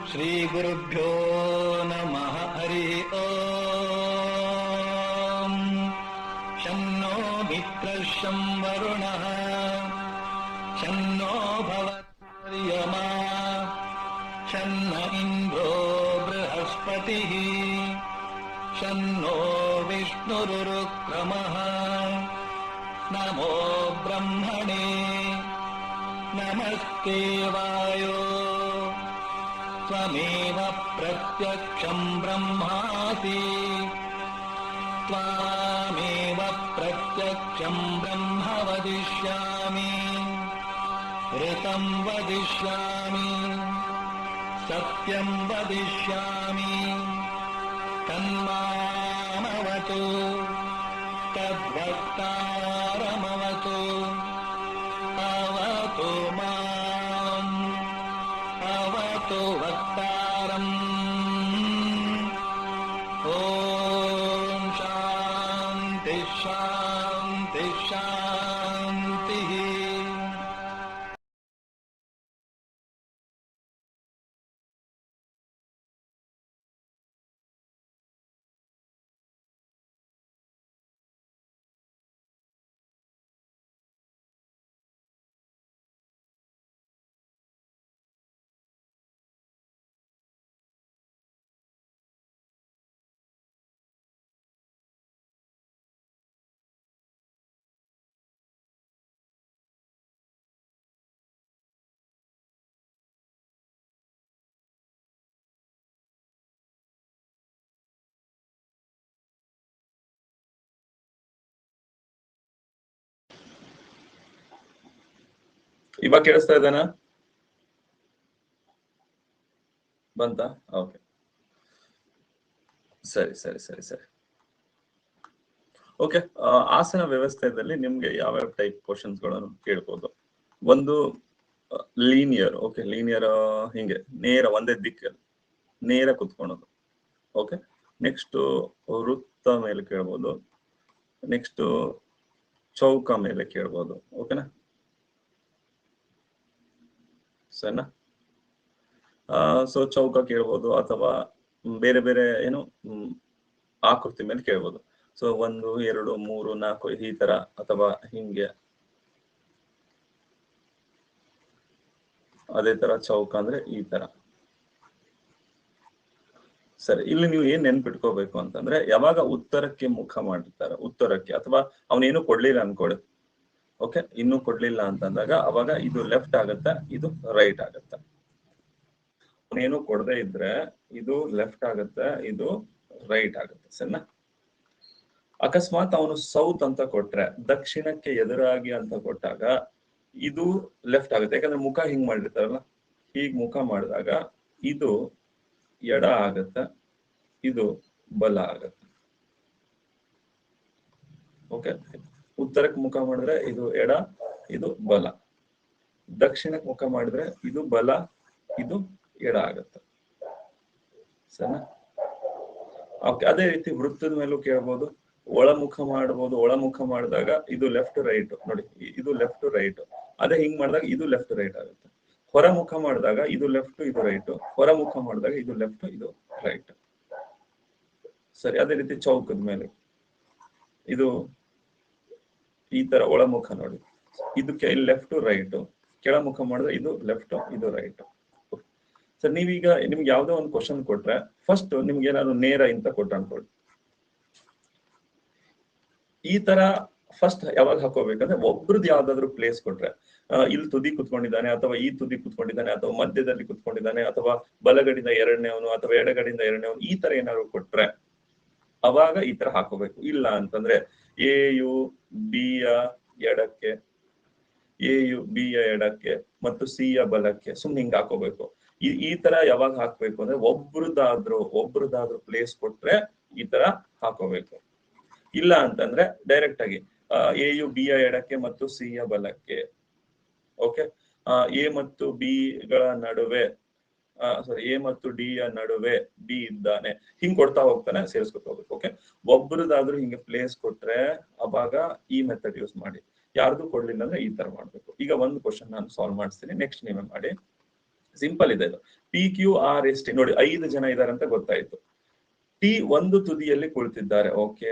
ಶ್ರೀ ಗುರುಭ್ಯೋ ನಮಃ. ಹರಿ ಓಂ. ಶನ್ನೋ ಮಿತ್ರಃ ಶಂ ವರುಣಃ ಶನ್ನೋ ಭವತ್ಯಮಾ ಶನ್ನ ಇಂದ್ರೋ ಬೃಹಸ್ಪತಿಃ ಶನ್ನೋ ವಿಷ್ಣುರುರುಕ್ರಮಃ. ನಮೋ ಬ್ರಹ್ಮಣೇ ನಮಸ್ತೆ ವಾಯೋ ತ್ವಮೇವ ಪ್ರತ್ಯಕ್ಷಂ ಬ್ರಹ್ಮಾಸಿ ತ್ವಾಮೇವ ಪ್ರತ್ಯಕ್ಷಂ ಬ್ರಹ್ಮ ವದಿಷ್ಯಾಮಿ ಋತಂ ವದಿಷ್ಯಾಮಿ ಸತ್ಯಂ ವದಿಷ್ಯಾಮಿ ತನ್ಮಾಮವತು ತದ್ವಕ್ತಾರಮವತು ಅವತು ಮಾಂ ಅವತು ವಕ್ತಾರಂ. ಓಂ ಶಾಂತಿ ಶಾಂತಿ ಶಾಂತಿ. ಇವಾಗ ಕೇಳಿಸ್ತಾ ಇದ್ದಾನ? ಬಂತ? ಓಕೆ, ಸರಿ ಸರಿ ಸರಿ ಸರಿ. ಓಕೆ, ಆಸನ ವ್ಯವಸ್ಥೆಯಲ್ಲಿ ನಿಮ್ಗೆ ಯಾವ್ಯಾವ ಟೈಪ್ ಕ್ವಶನ್ಸ್ ಗಳನ್ನು ಕೇಳ್ಬೋದು. ಒಂದು ಲೀನಿಯರ್. ಓಕೆ, ಲೀನಿಯರ್ ಹಿಂಗೆ ನೇರ ಒಂದೇ ದಿಕ್ಕಲ್ಲಿ ನೇರ ಕುತ್ಕೊಳೋದು. ಓಕೆ, ನೆಕ್ಸ್ಟ್ ವೃತ್ತ ಮೇಲೆ ಕೇಳ್ಬೋದು. ನೆಕ್ಸ್ಟ್ ಚೌಕ ಮೇಲೆ ಕೇಳ್ಬೋದು. ಓಕೆನಾ? ಸರಿನಾ? ಸೊ ಚೌಕ ಕೇಳ್ಬೋದು ಅಥವಾ ಬೇರೆ ಬೇರೆ ಏನು ಆಕೃತಿ ಮೇಲೆ ಕೇಳ್ಬೋದು. ಸೊ 1 2 3 4 ಈ ತರ, ಅಥವಾ ಹಿಂಗೆ. ಅದೇ ತರ ಚೌಕ ಅಂದ್ರೆ ಈ ತರ. ಸರಿ, ಇಲ್ಲಿ ನೀವು ಏನ್ ನೆನ್ಪಿಟ್ಕೋಬೇಕು ಅಂತಂದ್ರೆ, ಯಾವಾಗ ಉತ್ತರಕ್ಕೆ ಮುಖ ಮಾಡಿರ್ತಾರೆ, ಉತ್ತರಕ್ಕೆ, ಅಥವಾ ಅವನೇನು ಕೊಡ್ಲಿಲ್ಲ ಅನ್ಕೊಳ್ಳಿ. ಓಕೆ, ಇನ್ನೂ ಕೊಡ್ಲಿಲ್ಲ ಅಂತಂದಾಗ ಅವಾಗ ಇದು ಲೆಫ್ಟ್ ಆಗತ್ತೆ, ಇದು ರೈಟ್ ಆಗತ್ತೆ. ಅವನೇನು ಕೊಡದೆ ಇದ್ರೆ ಇದು ಲೆಫ್ಟ್ ಆಗತ್ತೆ, ಇದು ರೈಟ್ ಆಗತ್ತೆ. ಸರಿನಾ? ಅಕಸ್ಮಾತ್ ಅವನು ಸೌತ್ ಅಂತ ಕೊಟ್ರೆ, ದಕ್ಷಿಣಕ್ಕೆ ಎದುರಾಗಿ ಅಂತ ಕೊಟ್ಟಾಗ ಇದು ಲೆಫ್ಟ್ ಆಗುತ್ತೆ. ಯಾಕಂದ್ರೆ ಮುಖ ಹಿಂಗ್ ಮಾಡಿರ್ತಾರಲ್ಲ, ಹೀಗ್ ಮುಖ ಮಾಡಿದಾಗ ಇದು ಎಡ ಆಗತ್ತೆ, ಇದು ಬಲ ಆಗತ್ತೆ. ಓಕೆ, ಉತ್ತರಕ್ಕೆ ಮುಖ ಮಾಡಿದ್ರೆ ಇದು ಎಡ, ಇದು ಬಲ. ದಕ್ಷಿಣಕ್ಕೆ ಮುಖ ಮಾಡಿದ್ರೆ ಇದು ಬಲ, ಇದು ಎಡ ಆಗತ್ತೆ. ಸರಿನಾ? ಓಕೆ, ಅದೇ ರೀತಿ ವೃತ್ತದ ಮೇಲೂ ಕೇಳ್ಬೋದು. ಒಳಮುಖ ಮಾಡ್ಬೋದು. ಒಳಮುಖ ಮಾಡಿದಾಗ ಇದು ಲೆಫ್ಟ್ ರೈಟ್, ನೋಡಿ ಇದು ಲೆಫ್ಟ್ ರೈಟ್. ಅದೇ ಹಿಂಗ್ ಮಾಡಿದಾಗ ಇದು ಲೆಫ್ಟ್ ರೈಟ್ ಆಗುತ್ತೆ. ಹೊರಮುಖ ಮಾಡಿದಾಗ ಇದು ಲೆಫ್ಟ್, ಇದು ರೈಟ್. ಹೊರಮುಖ ಮಾಡಿದಾಗ ಇದು ಲೆಫ್ಟ್, ಇದು ರೈಟ್. ಸರಿ, ಅದೇ ರೀತಿ ಚೌಕದ ಮೇಲೆ ಇದು ಈ ತರ ಒಳಮುಖ ನೋಡಿ, ಇದಕ್ಕೆ ಲೆಫ್ಟ್ ರೈಟ್. ಕೆಳಮುಖ ಮಾಡಿದ್ರೆ ಇದು ಲೆಫ್ಟ್, ಇದು ರೈಟ್. ಸರ್, ನೀವೀಗ ನಿಮ್ಗೆ ಯಾವ್ದೋ ಒಂದು ಕ್ವಶನ್ ಕೊಟ್ರೆ, ಫಸ್ಟ್ ನಿಮ್ಗೆ ಏನಾದ್ರು ನೇರ ಅಂತ ಕೊಟ್ಟ ಅನ್ಕೊಳ್ಳಿ. ಈ ತರ ಫಸ್ಟ್ ಯಾವಾಗ ಹಾಕೋಬೇಕಂದ್ರೆ, ಒಬ್ರದ್ದು ಯಾವ್ದಾದ್ರು ಪ್ಲೇಸ್ ಕೊಟ್ರೆ, ಇಲ್ಲಿ ತುದಿ ಕುತ್ಕೊಂಡಿದ್ದಾನೆ, ಅಥವಾ ಈ ತುದಿ ಕುತ್ಕೊಂಡಿದ್ದಾನೆ, ಅಥವಾ ಮಧ್ಯದಲ್ಲಿ ಕುತ್ಕೊಂಡಿದ್ದಾನೆ, ಅಥವಾ ಬಲಗಡೆಯಿಂದ ಎರಡನೇವನು, ಅಥವಾ ಎಡಗಡೆಯಿಂದ ಎರಡನೇವನು, ಈ ತರ ಏನಾದ್ರು ಕೊಟ್ರೆ ಅವಾಗ ಈ ತರ ಹಾಕೋಬೇಕು. ಇಲ್ಲ ಅಂತಂದ್ರೆ ಎ ಯು ಬಿ ಯ ಎಡಕ್ಕೆ, ಎ ಯು ಬಿ ಯ ಎಡಕ್ಕೆ ಮತ್ತು ಸಿ ಯ ಬಲಕ್ಕೆ, ಸುಮ್ನೆ ಹಿಂಗ್ ಹಾಕೋಬೇಕು. ಈ ತರ ಯಾವಾಗ ಹಾಕ್ಬೇಕು ಅಂದ್ರೆ, ಒಬ್ರದಾದ್ರೂ ಪ್ಲೇಸ್ ಕೊಟ್ರೆ ಈ ತರ ಹಾಕೋಬೇಕು. ಇಲ್ಲ ಅಂತಂದ್ರೆ ಡೈರೆಕ್ಟ್ ಆಗಿ ಎ ಯು ಬಿ ಯ ಎಡಕ್ಕೆ ಮತ್ತು ಸಿ ಯ ಬಲಕ್ಕೆ. ಓಕೆ, ಎ ಮತ್ತು ಬಿ ಗಳ ನಡುವೆ, ಎ ಮತ್ತು ಡಿ ಯ ನಡುವೆ ಬಿ ಇದ್ದಾನೆ, ಹಿಂಗ್ ಕೊಡ್ತಾ ಹೋಗ್ತಾನೆ, ಸೇರಿಸ್ಕೊತ ಹೋಗ್ಬೇಕು. ಓಕೆ, ಒಬ್ರದಾದ್ರೂ ಹಿಂಗೆ ಪ್ಲೇಸ್ ಕೊಟ್ರೆ ಅವಾಗ ಈ ಮೆಥಡ್ ಯೂಸ್ ಮಾಡಿ. ಯಾರ್ದು ಕೊಡ್ಲಿಲ್ಲ ಅಂದ್ರೆ ಈ ತರ ಮಾಡ್ಬೇಕು. ಈಗ ಒಂದು ಕ್ವಶನ್ ನಾನು ಸಾಲ್ವ್ ಮಾಡಿಸ್ತೀನಿ, ನೆಕ್ಸ್ಟ್ ನೀವೇ ಮಾಡಿ. ಸಿಂಪಲ್ ಇದೆ ಇದು. P Q R S T ನೋಡಿ 5 ಜನ ಇದಾರೆ ಅಂತ ಗೊತ್ತಾಯ್ತು. ಟಿ ಒಂದು ತುದಿಯಲ್ಲಿ ಕುಳಿತಿದ್ದಾರೆ. ಓಕೆ,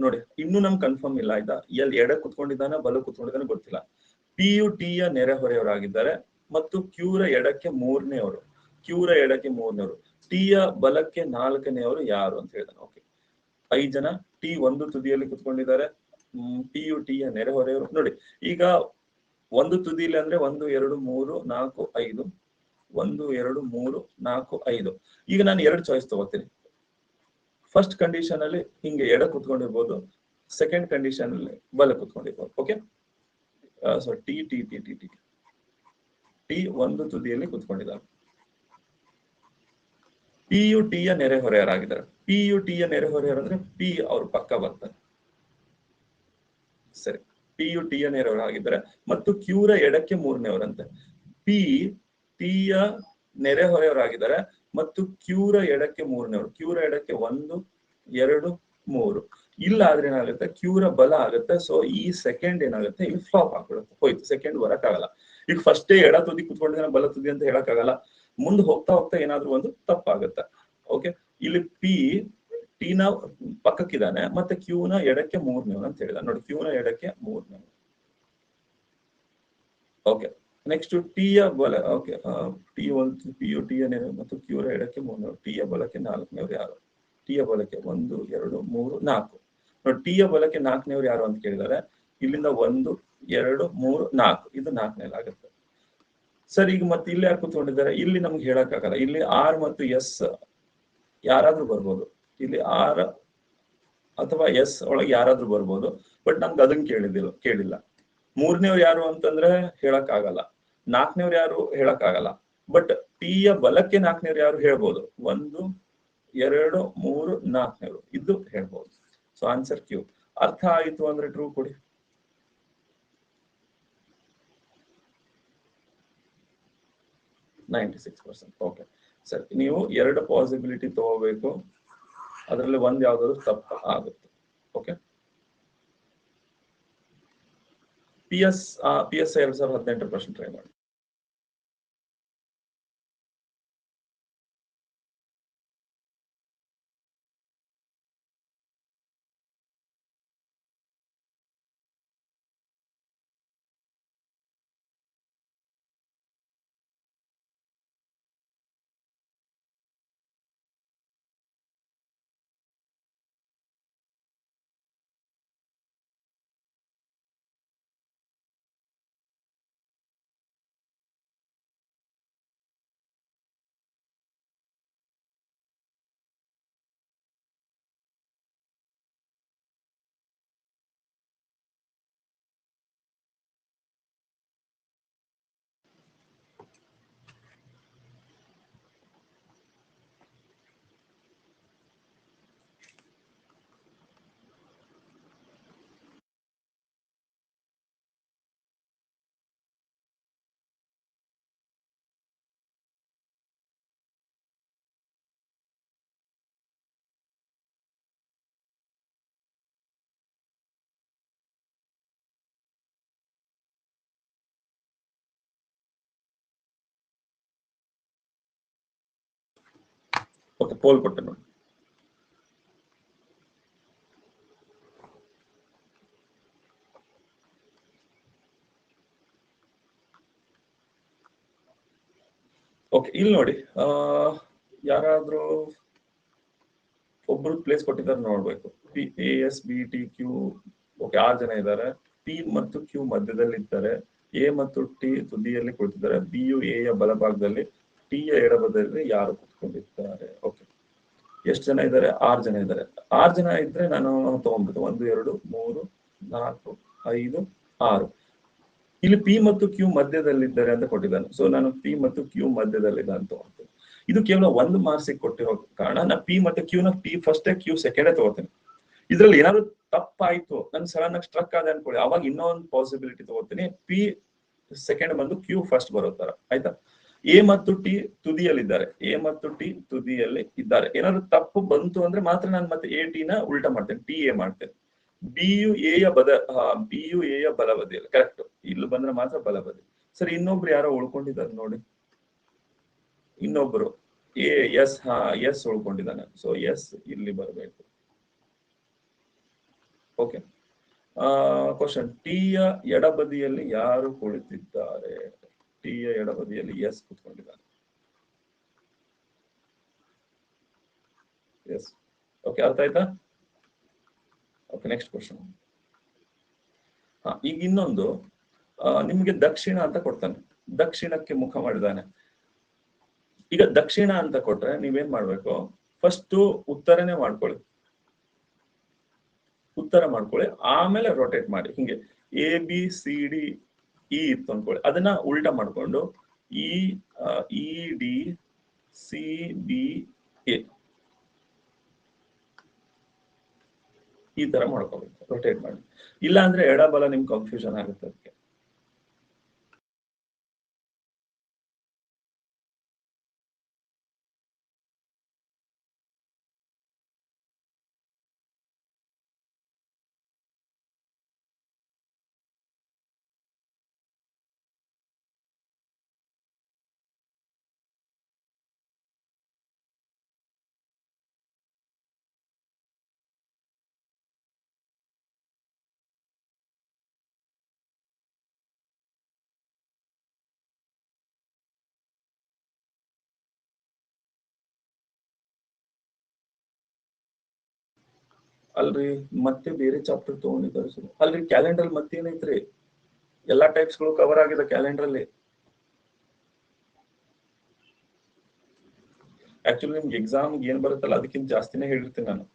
ನೋಡಿ ಇನ್ನು ನಮ್ಗೆ ಕನ್ಫರ್ಮ್ ಇಲ್ಲ ಆಯ್ತಾ, ಎಲ್ಲಿ ಎಡ ಕುತ್ಕೊಂಡಿದ್ದಾನೆ ಬಲ ಕುತ್ಕೊಂಡಿದ್ದಾನೆ ಗೊತ್ತಿಲ್ಲ. ಪಿ ಯು ಟಿ ಯ ನೆರೆಹೊರೆಯವರಾಗಿದ್ದಾರೆ ಮತ್ತು ಕ್ಯೂರ ಎಡಕ್ಕೆ 3ನೇವರು, ಕ್ಯೂರ ಎಡಕ್ಕೆ 3ನೇವರು, ಟಿ ಯ ಬಲಕ್ಕೆ 4ನೇವರು ಯಾರು ಅಂತ ಹೇಳಿದಾನೆ. ಓಕೆ, 5 ಜನ ಟಿ ಒಂದು ತುದಿಯಲ್ಲಿ ಕುತ್ಕೊಂಡಿದ್ದಾರೆ. ಪಿ ಯು ಟಿ ಯ ನೆರೆಹೊರೆಯವರು ನೋಡಿ, ಈಗ ಒಂದು ತುದಿಯಲ್ಲಿ ಅಂದ್ರೆ 1 2 3 4 5, 1 2 3 4 5. ಈಗ ನಾನು 2 ಚಾಯ್ಸ್ ತಗೋತೀನಿ. ಫಸ್ಟ್ ಕಂಡೀಷನ್ ಅಲ್ಲಿ ಹಿಂಗೆ ಎಡ ಕುತ್ಕೊಂಡಿರ್ಬೋದು, ಸೆಕೆಂಡ್ ಕಂಡೀಷನ್ ಅಲ್ಲಿ ಬಲ ಕುತ್ಕೊಂಡಿರ್ಬೋದು. Okay, so T T T T T T ಒಂದು ತುದಿಯಲ್ಲಿ ಕುತ್ಕೊಂಡಿದ್ದಾರೆ. ಪಿ ಯು ಟಿ ಯ ನೆರೆಹೊರೆಯವರಾಗಿದ್ದಾರೆ. ಪಿ ಯು ಟಿ ಯ ನೆರೆಹೊರೆಯವರು ಅಂದ್ರೆ ಪಿ ಅವ್ರ ಪಕ್ಕ ಬರ್ತಾರೆ. ಸರಿ, ಪಿ ಯು ಟಿ ಯ ನೆರೆಹೊರೆಯವರಾಗಿದ್ದಾರೆ ಮತ್ತು ಕ್ಯೂರ ಎಡಕ್ಕೆ 3ನೇವರಂತೆ. ಪಿ ಟಿ ಯ ನೆರೆಹೊರೆಯವರಾಗಿದ್ದಾರೆ ಮತ್ತು ಕ್ಯೂರ ಎಡಕ್ಕೆ 3ನೇವರು, ಕ್ಯೂರ ಎಡಕ್ಕೆ 1 2 3. ಇಲ್ಲ ಆದ್ರೆ ಏನಾಗುತ್ತೆ, ಕ್ಯೂರ ಬಲ ಆಗುತ್ತೆ. ಸೊ ಈ ಸೆಕೆಂಡ್ ಏನಾಗುತ್ತೆ, ಇಲ್ಲಿ ಫ್ಲಾಪ್ ಆಗ್ಬಿಡುತ್ತೆ, ಹೋಯ್ತು, ಸೆಕೆಂಡ್ ಬರಕ್ ಆಗಲ್ಲ. ಈಗ ಫಸ್ಟೇ ಎಡ ತುದಿ ಕುತ್ಕೊಂಡಿದ್ದಾನೆ ಬಲ ತುದಿ ಅಂತ ಹೇಳಕ್ ಆಗಲ್ಲ. ಮುಂದೆ ಹೋಗ್ತಾ ಹೋಗ್ತಾ ಏನಾದ್ರೂ ಒಂದು ತಪ್ಪಾಗುತ್ತೆ. ಓಕೆ, ಇಲ್ಲಿ ಪಿ ಟಿನ ಪಕ್ಕಕ್ಕಿದ್ದಾನೆ ಮತ್ತೆ ಕ್ಯೂನ ಎಡಕ್ಕೆ 3ನೇವರು ಅಂತ ಹೇಳಿದ ನೋಡಿ, ಕ್ಯೂನ ಎಡಕ್ಕೆ 3ನೇವರು. ಓಕೆ, ನೆಕ್ಸ್ಟ್ ಟಿ ಯ ಬಲ. ಓಕೆ, ಟಿ ಒಂದು ಪಿ ಯು ಟಿ ಯ ನೆರೆ ಮತ್ತು ಕ್ಯೂರ ಎಡಕ್ಕೆ 3ನೇವರು, ಟಿ ಯ ಬಲಕ್ಕೆ 4ನೇವರು ಯಾರು? ಟಿ ಯ ಬಲಕ್ಕೆ 1 2 3 4 ನೋಡಿ, ಟಿ ಯ ಬಲಕ್ಕೆ 4ನೇವರು ಯಾರು ಅಂತ ಕೇಳಿದ್ದಾರೆ. ಇಲ್ಲಿಂದ 1 2 3 4, ಇದು 4ನೇದು ಆಗುತ್ತೆ. ಸರ್, ಈಗ ಮತ್ತೆ ಇಲ್ಲಿ ಯಾರು ಕೂತ್ಕೊಂಡಿದ್ದಾರೆ? ಇಲ್ಲಿ ನಮ್ಗೆ ಹೇಳಕ್ ಆಗಲ್ಲ. ಇಲ್ಲಿ ಆರ್ ಮತ್ತು ಎಸ್ ಯಾರಾದ್ರೂ ಬರ್ಬೋದು, ಇಲ್ಲಿ ಆರ್ ಅಥವಾ ಎಸ್ ಒಳಗೆ ಯಾರಾದ್ರೂ ಬರ್ಬೋದು. ಬಟ್ ನಮ್ಗೆ ಅದನ್ನ ಕೇಳಿಲ್ಲ. 3ನೇವ್ರು ಯಾರು ಅಂತಂದ್ರೆ ಹೇಳಕ್ ಆಗಲ್ಲ, 4ನೇವ್ರು ಯಾರು ಹೇಳಕ್ ಆಗಲ್ಲ. ಬಟ್ ಟಿ ಯ ಬಲಕ್ಕೆ 4ನೇವ್ರು ಯಾರು ಹೇಳ್ಬೋದು, 1 2 3 4ನೇವ್ರು, ಇದು ಹೇಳ್ಬೋದು. So answer Q. ಅರ್ಥ ಆಯ್ತು ಅಂದ್ರೆ ಟ್ರೂ ಕೊಡಿ. ಓಕೆ, ಸರಿ, ನೀವು 2 ಪಾಸಿಬಿಲಿಟಿ ತಗೋಬೇಕು, ಅದರಲ್ಲಿ ಒಂದ್ ಯಾವ್ದಾದ್ರು ತಪ್ಪು ಆಗುತ್ತೆ. ಓಕೆ, PSI 2018 ಪ್ರಶ್ನೆ ಟ್ರೈ ಮಾಡಿ. ಓಕೆ, ಪೋಲ್ ಕೊಟ್ಟೆ ನೋಡಿ. ಓಕೆ, ಇಲ್ಲಿ ನೋಡಿ, ಯಾರಾದ್ರೂ ಒಬ್ರು ಪ್ಲೇಸ್ ಕೊಟ್ಟಿದ್ದಾರೆ ನೋಡ್ಬೇಕು. P A S B T Q. Okay, 6 ಜನ ಇದ್ದಾರೆ. ಪಿ ಮತ್ತು ಕ್ಯೂ ಮಧ್ಯದಲ್ಲಿ ಇದ್ದಾರೆ. ಎ ಮತ್ತು ಟಿ ತುದಿಯಲ್ಲಿ ಕುಳಿತಿದ್ದಾರೆ. ಬಿ ಯು ಎ ಯ ಬಲಭಾಗದಲ್ಲಿ, ಟಿ ಯ ಎಡಭಾಗದಲ್ಲಿ ಯಾರು ಕುತ್ಕೊಂಡಿದ್ದಾರೆ? ಓಕೆ, ಎಷ್ಟು ಜನ ಇದ್ದಾರೆ? 6 ಜನ ಇದ್ದಾರೆ. 6 ಜನ ಇದ್ರೆ ನಾನು ತಗೊಂಡ್ಬಿಟ್ಟು 1 2 3 4 5 6. ಇಲ್ಲಿ ಪಿ ಮತ್ತು ಕ್ಯೂ ಮಧ್ಯದಲ್ಲಿದ್ದಾರೆ ಅಂತ ಕೊಟ್ಟಿದ್ದಾನೆ. ಸೊ ನಾನು ಪಿ ಮತ್ತು ಕ್ಯೂ ಮಧ್ಯದಲ್ಲಿದೆ ಅಂತ ತಗೊಳ್ತೀನಿ. ಇದು ಕೇವಲ 1 ಮಾರ್ಕ್ಸ್ ಕೊಟ್ಟಿರೋ ಕಾರಣ ನಾ ಪಿ ಮತ್ತು ಕ್ಯೂನ ಪಿ ಫಸ್ಟ್ ಕ್ಯೂ ಸೆಕೆಂಡ್ ತಗೋತೀನಿ. ಇದ್ರಲ್ಲಿ ಏನಾದ್ರು ತಪ್ಪಾಯ್ತು, ನನ್ ಸಡನ್ ಆಗಿ ಸ್ಟ್ರಕ್ ಆದ ಅನ್ಕೊಳ್ಳಿ, ಅವಾಗ ಇನ್ನೊಂದು ಪಾಸಿಬಿಲಿಟಿ ತಗೋತೀನಿ, ಪಿ ಸೆಕೆಂಡ್ ಬಂದು ಕ್ಯೂ ಫಸ್ಟ್ ಬರೋ ತರ. ಆಯ್ತಾ? ಎ ಮತ್ತು ಟಿ ತುದಿಯಲ್ಲಿದ್ದಾರೆ. ಎ ಮತ್ತು ಟಿ ತುದಿಯಲ್ಲಿ ಇದ್ದಾರೆ. ಏನಾದ್ರು ತಪ್ಪು ಬಂತು ಅಂದ್ರೆ ಮಾತ್ರ ನಾನು ಮತ್ತೆ ಎ ಟಿ ನ ಉಲ್ಟಾ ಮಾಡ್ತೇನೆ, ಟಿ ಎ ಮಾಡ್ತೇನೆ. ಬಿ ಯು ಎ ಯ ಬಲಬದಿಯಲ್ಲಿ, ಕರೆಕ್ಟ್, ಇಲ್ಲಿ ಬಂದ್ರೆ ಮಾತ್ರ ಬಲಬದಿ. ಸರಿ, ಇನ್ನೊಬ್ರು ಯಾರೋ ಉಳ್ಕೊಂಡಿದ್ದಾರೆ ನೋಡಿ. ಇನ್ನೊಬ್ರು ಎಸ್ ಎಸ್ ಉಳ್ಕೊಂಡಿದ್ದಾನೆ. ಸೊ ಎಸ್ ಇಲ್ಲಿ ಬರಬೇಕು. ಓಕೆ. ಕ್ವಶನ್, ಟೀಯ ಎಡಬದಿಯಲ್ಲಿ ಯಾರು ಕುಳಿತಿದ್ದಾರೆ? ಟೀಯ ಎಡಬದಿಯಲ್ಲಿ ಎಸ್ ಕುತ್ಕೊಂಡಿದ್ದಾನೆ. ಎಸ್. ಓಕೆ, ಅರ್ಥ ಆಯ್ತಾ? Okay, next question. ಈಗ ಇನ್ನೊಂದು, ನಿಮ್ಗೆ ದಕ್ಷಿಣ ಅಂತ ಕೊಡ್ತಾನೆ, ದಕ್ಷಿಣಕ್ಕೆ ಮುಖ ಮಾಡಿದ್ದಾನೆ. ಈಗ ದಕ್ಷಿಣ ಅಂತ ಕೊಟ್ರೆ ನೀವೇನ್ ಮಾಡ್ಬೇಕು, ಫಸ್ಟ್ ಉತ್ತರನೇ ಮಾಡ್ಕೊಳ್ಳಿ, ಉತ್ತರ ಮಾಡ್ಕೊಳ್ಳಿ, ಆಮೇಲೆ ರೊಟೇಟ್ ಮಾಡಿ. ಹಿಂಗೆ ABCDE ಇತ್ತು ಅನ್ಕೊಳ್ಳಿ, ಅದನ್ನ ಉಲ್ಟಾ ಮಾಡ್ಕೊಂಡು EDCBA ಈ ತರ ಮಾಡ್ಕೋಬೇಕು, ರೊಟೇಟ್ ಮಾಡಿ. ಇಲ್ಲ ಅಂದ್ರೆ ಎಡಬಲ ನಿಮ್ಗೆ ಕನ್ಫ್ಯೂಷನ್ ಆಗುತ್ತೆ. ಅದಕ್ಕೆ ಅಲ್ರಿ, ಮತ್ತೆ ಬೇರೆ ಚಾಪ್ಟರ್ ತಗೊಂಡಿದ್ದಾರೆ ಸರ್. ಅಲ್ರಿ, ಕ್ಯಾಲೆಂಡರ್ ಮತ್ತೆ ಏನೈತ್ರಿ? ಎಲ್ಲಾ ಟೈಪ್ಸ್ ಗಳು ಕವರ್ ಆಗಿದೆ ಕ್ಯಾಲೆಂಡರ್ ಅಲ್ಲಿ. ಆಕ್ಚುಲಿ ನಿಮ್ಗೆ ಎಕ್ಸಾಮ್ ಏನ್ ಬರುತ್ತಲ್ಲ ಅದಕ್ಕಿಂತ ಜಾಸ್ತಿನೇ ಹೇಳಿರ್ತೀನಿ ನಾನು.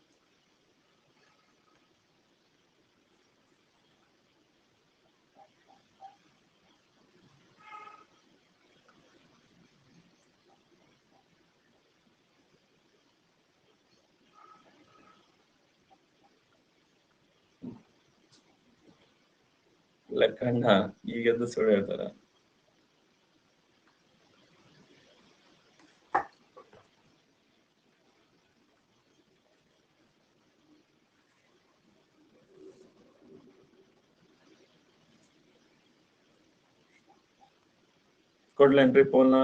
ಲೆಕ್ಕಣ್ಣ ಈಗೆದ್ದು ಸುಳ್ಳು ಹೇಳ್ತಾರ. ಕೊಡ್ಲೇನ್ರಿ ಫೋನ್ನ?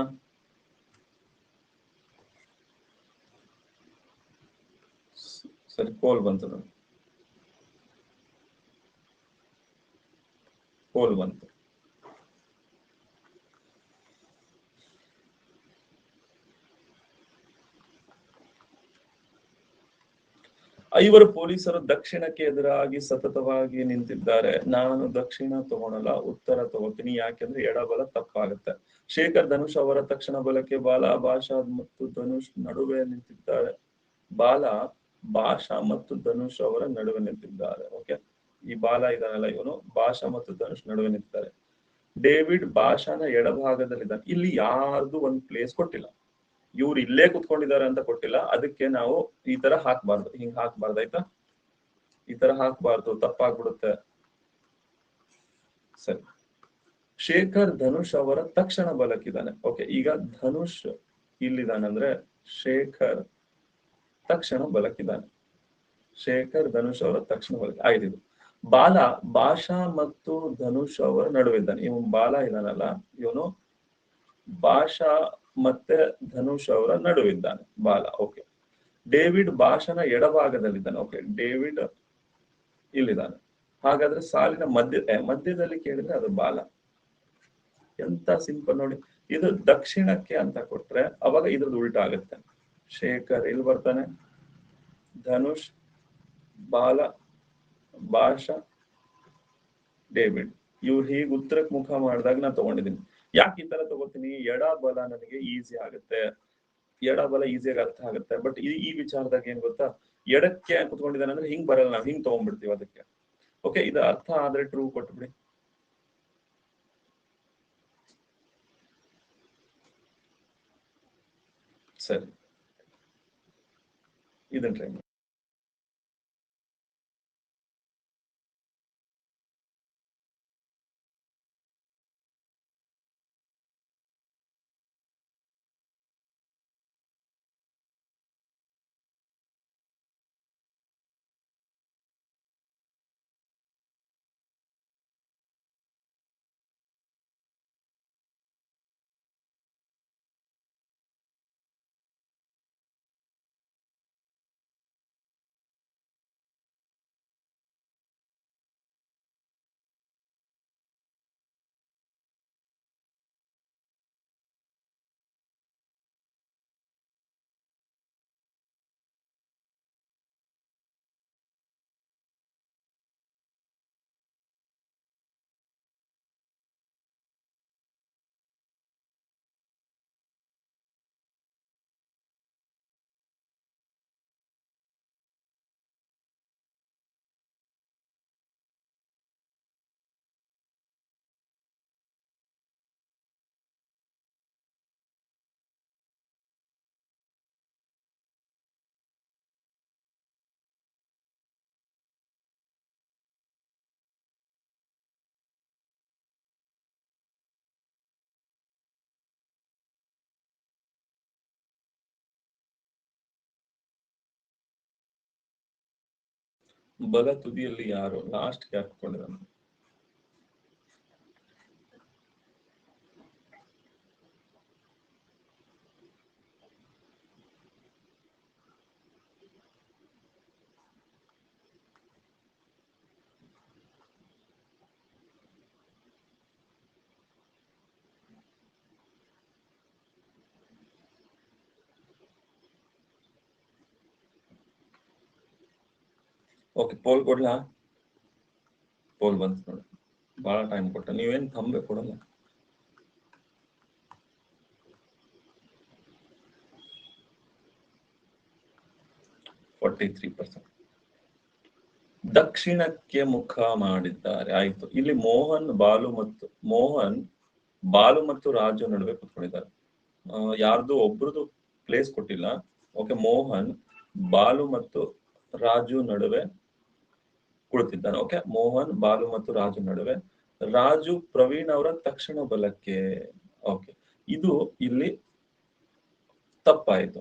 ಸರಿ, ಕೋಲ್ ಬಂತು ನೋಡಿ, ಕೋಲ್ ಬಂತು. ಐವರು ಪೊಲೀಸರು ದಕ್ಷಿಣಕ್ಕೆ ಎದುರಾಗಿ ಸತತವಾಗಿ ನಿಂತಿದ್ದಾರೆ. ನಾನು ದಕ್ಷಿಣ ತಗೊಳಲ್ಲ, ಉತ್ತರ ತಗೋತೀನಿ, ಯಾಕೆಂದ್ರೆ ಎಡಬಲ ತಪ್ಪಾಗುತ್ತೆ. ಶೇಖರ್ ಧನುಷ್ ಅವರ ತಕ್ಷಣ ಬಲಕ್ಕೆ ಬಾಲ, ಭಾಷಾ ಮತ್ತು ಧನುಷ್ ನಡುವೆ ನಿಂತಿದ್ದಾರೆ. ಬಾಲ, ಭಾಷಾ ಮತ್ತು ಧನುಷ್ ಅವರ ನಡುವೆ ನಿಂತಿದ್ದಾರೆ. ಓಕೆ, ಈ ಬಾಲ ಇದಾನಲ್ಲ ಇವನು ಭಾಷಾ ಮತ್ತು ಧನುಷ್ ನಡುವೆ ನಿಂತಿದ್ದಾರೆ. ಡೇವಿಡ್ ಭಾಷಾನ ಎಡಭಾಗದಲ್ಲಿದ್ದಾನೆ. ಇಲ್ಲಿ ಯಾರ್ದು ಒಂದು ಪ್ಲೇಸ್ ಕೊಟ್ಟಿಲ್ಲ, ಇವ್ರು ಇಲ್ಲೇ ಕುತ್ಕೊಂಡಿದ್ದಾರೆ ಅಂತ ಕೊಟ್ಟಿಲ್ಲ. ಅದಕ್ಕೆ ನಾವು ಈ ತರ ಹಾಕ್ಬಾರ್ದು, ಹಿಂಗ್ ಹಾಕ್ಬಾರ್ದು, ಆಯ್ತಾ? ಈ ತರ ಹಾಕ್ಬಾರ್ದು, ತಪ್ಪಾಗ್ಬಿಡುತ್ತೆ. ಸರಿ, ಶೇಖರ್ ಧನುಷ್ ಅವರ ತಕ್ಷಣ ಬಲಕ್ಕಿದ್ದಾನೆ. ಓಕೆ, ಈಗ ಧನುಷ್ ಇಲ್ಲಿದ್ದಾನೆ ಅಂದ್ರೆ ಶೇಖರ್ ತಕ್ಷಣ ಬಲಕ್ಕಿದ್ದಾನೆ. ಶೇಖರ್ ಧನುಷ್ ಅವರ ತಕ್ಷಣ ಬಲಕ್ಕೆ ಆಯ್ತು. ಬಾಲ ಭಾಷಾ ಮತ್ತು ಧನುಷ್ ಅವರ ನಡುವೆ ಇದ್ದಾನೆ. ಇವನು ಬಾಲ ಇದ್ದಾನಲ್ಲ, ಇವನು ಭಾಷಾ ಮತ್ತೆ ಧನುಷ್ ಅವರ ನಡುವಿದ್ದಾನೆ ಬಾಲ. ಓಕೆ, ಡೇವಿಡ್ ಭಾಷಣ ಎಡಭಾಗದಲ್ಲಿದ್ದಾನೆ. Okay, David ಇಲ್ಲಿದ್ದಾನೆ. ಹಾಗಾದ್ರೆ ಸಾಲಿನ ಮಧ್ಯದಲ್ಲಿ ಕೇಳಿದ್ರೆ ಅದು ಬಾಲ. ಎಂತ ಸಿಂಪಲ್ ನೋಡಿ. ಇದು ದಕ್ಷಿಣಕ್ಕೆ ಅಂತ ಕೊಟ್ರೆ ಅವಾಗ ಇದ್ರದ್ದು ಉಲ್ಟಾ ಆಗುತ್ತೆ. ಶೇಖರ್ ಇಲ್ಲಿ ಬರ್ತಾನೆ, ಧನುಷ್, ಬಾಲ, ಭಾಷಾ, ಡೇವಿಡ್. ಇವ್ರು ಹೀಗೆ ಉತ್ತರಕ್ಕೆ ಮುಖ ಮಾಡಿದಾಗ ನಾನು ತಗೊಂಡಿದ್ದೀನಿ. ಯಾಕೆ ಈ ತರ ತಗೋತೀನಿ? ಎಡಬಲ ನನಗೆ ಈಸಿ ಆಗುತ್ತೆ, ಎಡಬಲ ಈಸಿಯಾಗಿ ಅರ್ಥ ಆಗುತ್ತೆ. ಬಟ್ ಈ ವಿಚಾರದಾಗ ಏನ್ ಗೊತ್ತಾ, ಎಡಕ್ಕೆ ಕುತ್ಕೊಂಡಿದ್ದಾನೆ ಅಂದ್ರೆ ಹಿಂಗ್ ಬರಲ್ಲ, ನಾವು ಹಿಂಗ್ ತಗೊಂಡ್ಬಿಡ್ತೀವಿ ಅದಕ್ಕೆ. ಓಕೆ, ಇದು ಅರ್ಥ ಆದ್ರೆ ಟ್ರೂ ಕೊಟ್ಬಿಡಿ. ಸರಿ, ಇದನ್ನ ಟ್ರೈ ಮಾಡಿ. ಬಲ ತುದಿಯಲ್ಲಿ ಯಾರು ಲಾಸ್ಟ್ ಯಾರು ಕುತ್ಕೊಂಡಿದ್ದಾನೆ? ಓಕೆ, ಪೋಲ್ ಕೊಡ್ಲಾ? ಪೋಲ್ ಬಂತು ನೋಡಿ, ಬಹಳ ಟೈಮ್ ಕೊಟ್ಟ. ನೀವೇನ್ ತಂಬೆ ಕೊಡಲ್ಲ. ದಕ್ಷಿಣಕ್ಕೆ ಮುಖ ಮಾಡಿದ್ದಾರೆ. ಆಯ್ತು, ಇಲ್ಲಿ ಮೋಹನ್ ಬಾಲು ಮತ್ತು ರಾಜು ನಡುವೆ ಕುತ್ಕೊಂಡಿದ್ದಾರೆ. ಯಾರ್ದು ಒಬ್ರದ್ದು ಪ್ಲೇಸ್ ಕೊಟ್ಟಿಲ್ಲ. ಓಕೆ, ಮೋಹನ್ ಬಾಲು ಮತ್ತು ರಾಜು ನಡುವೆ ಕುಳಿತಿದ್ದಾನೆ. ಓಕೆ, ಮೋಹನ್ ಬಾಲು ಮತ್ತು ರಾಜು ನಡುವೆ. ರಾಜು ಪ್ರವೀಣ್ ಅವರ ತಕ್ಷಣ ಬಲಕ್ಕೆ. ಓಕೆ, ಇದು ಇಲ್ಲಿ ತಪ್ಪಾಯಿತು.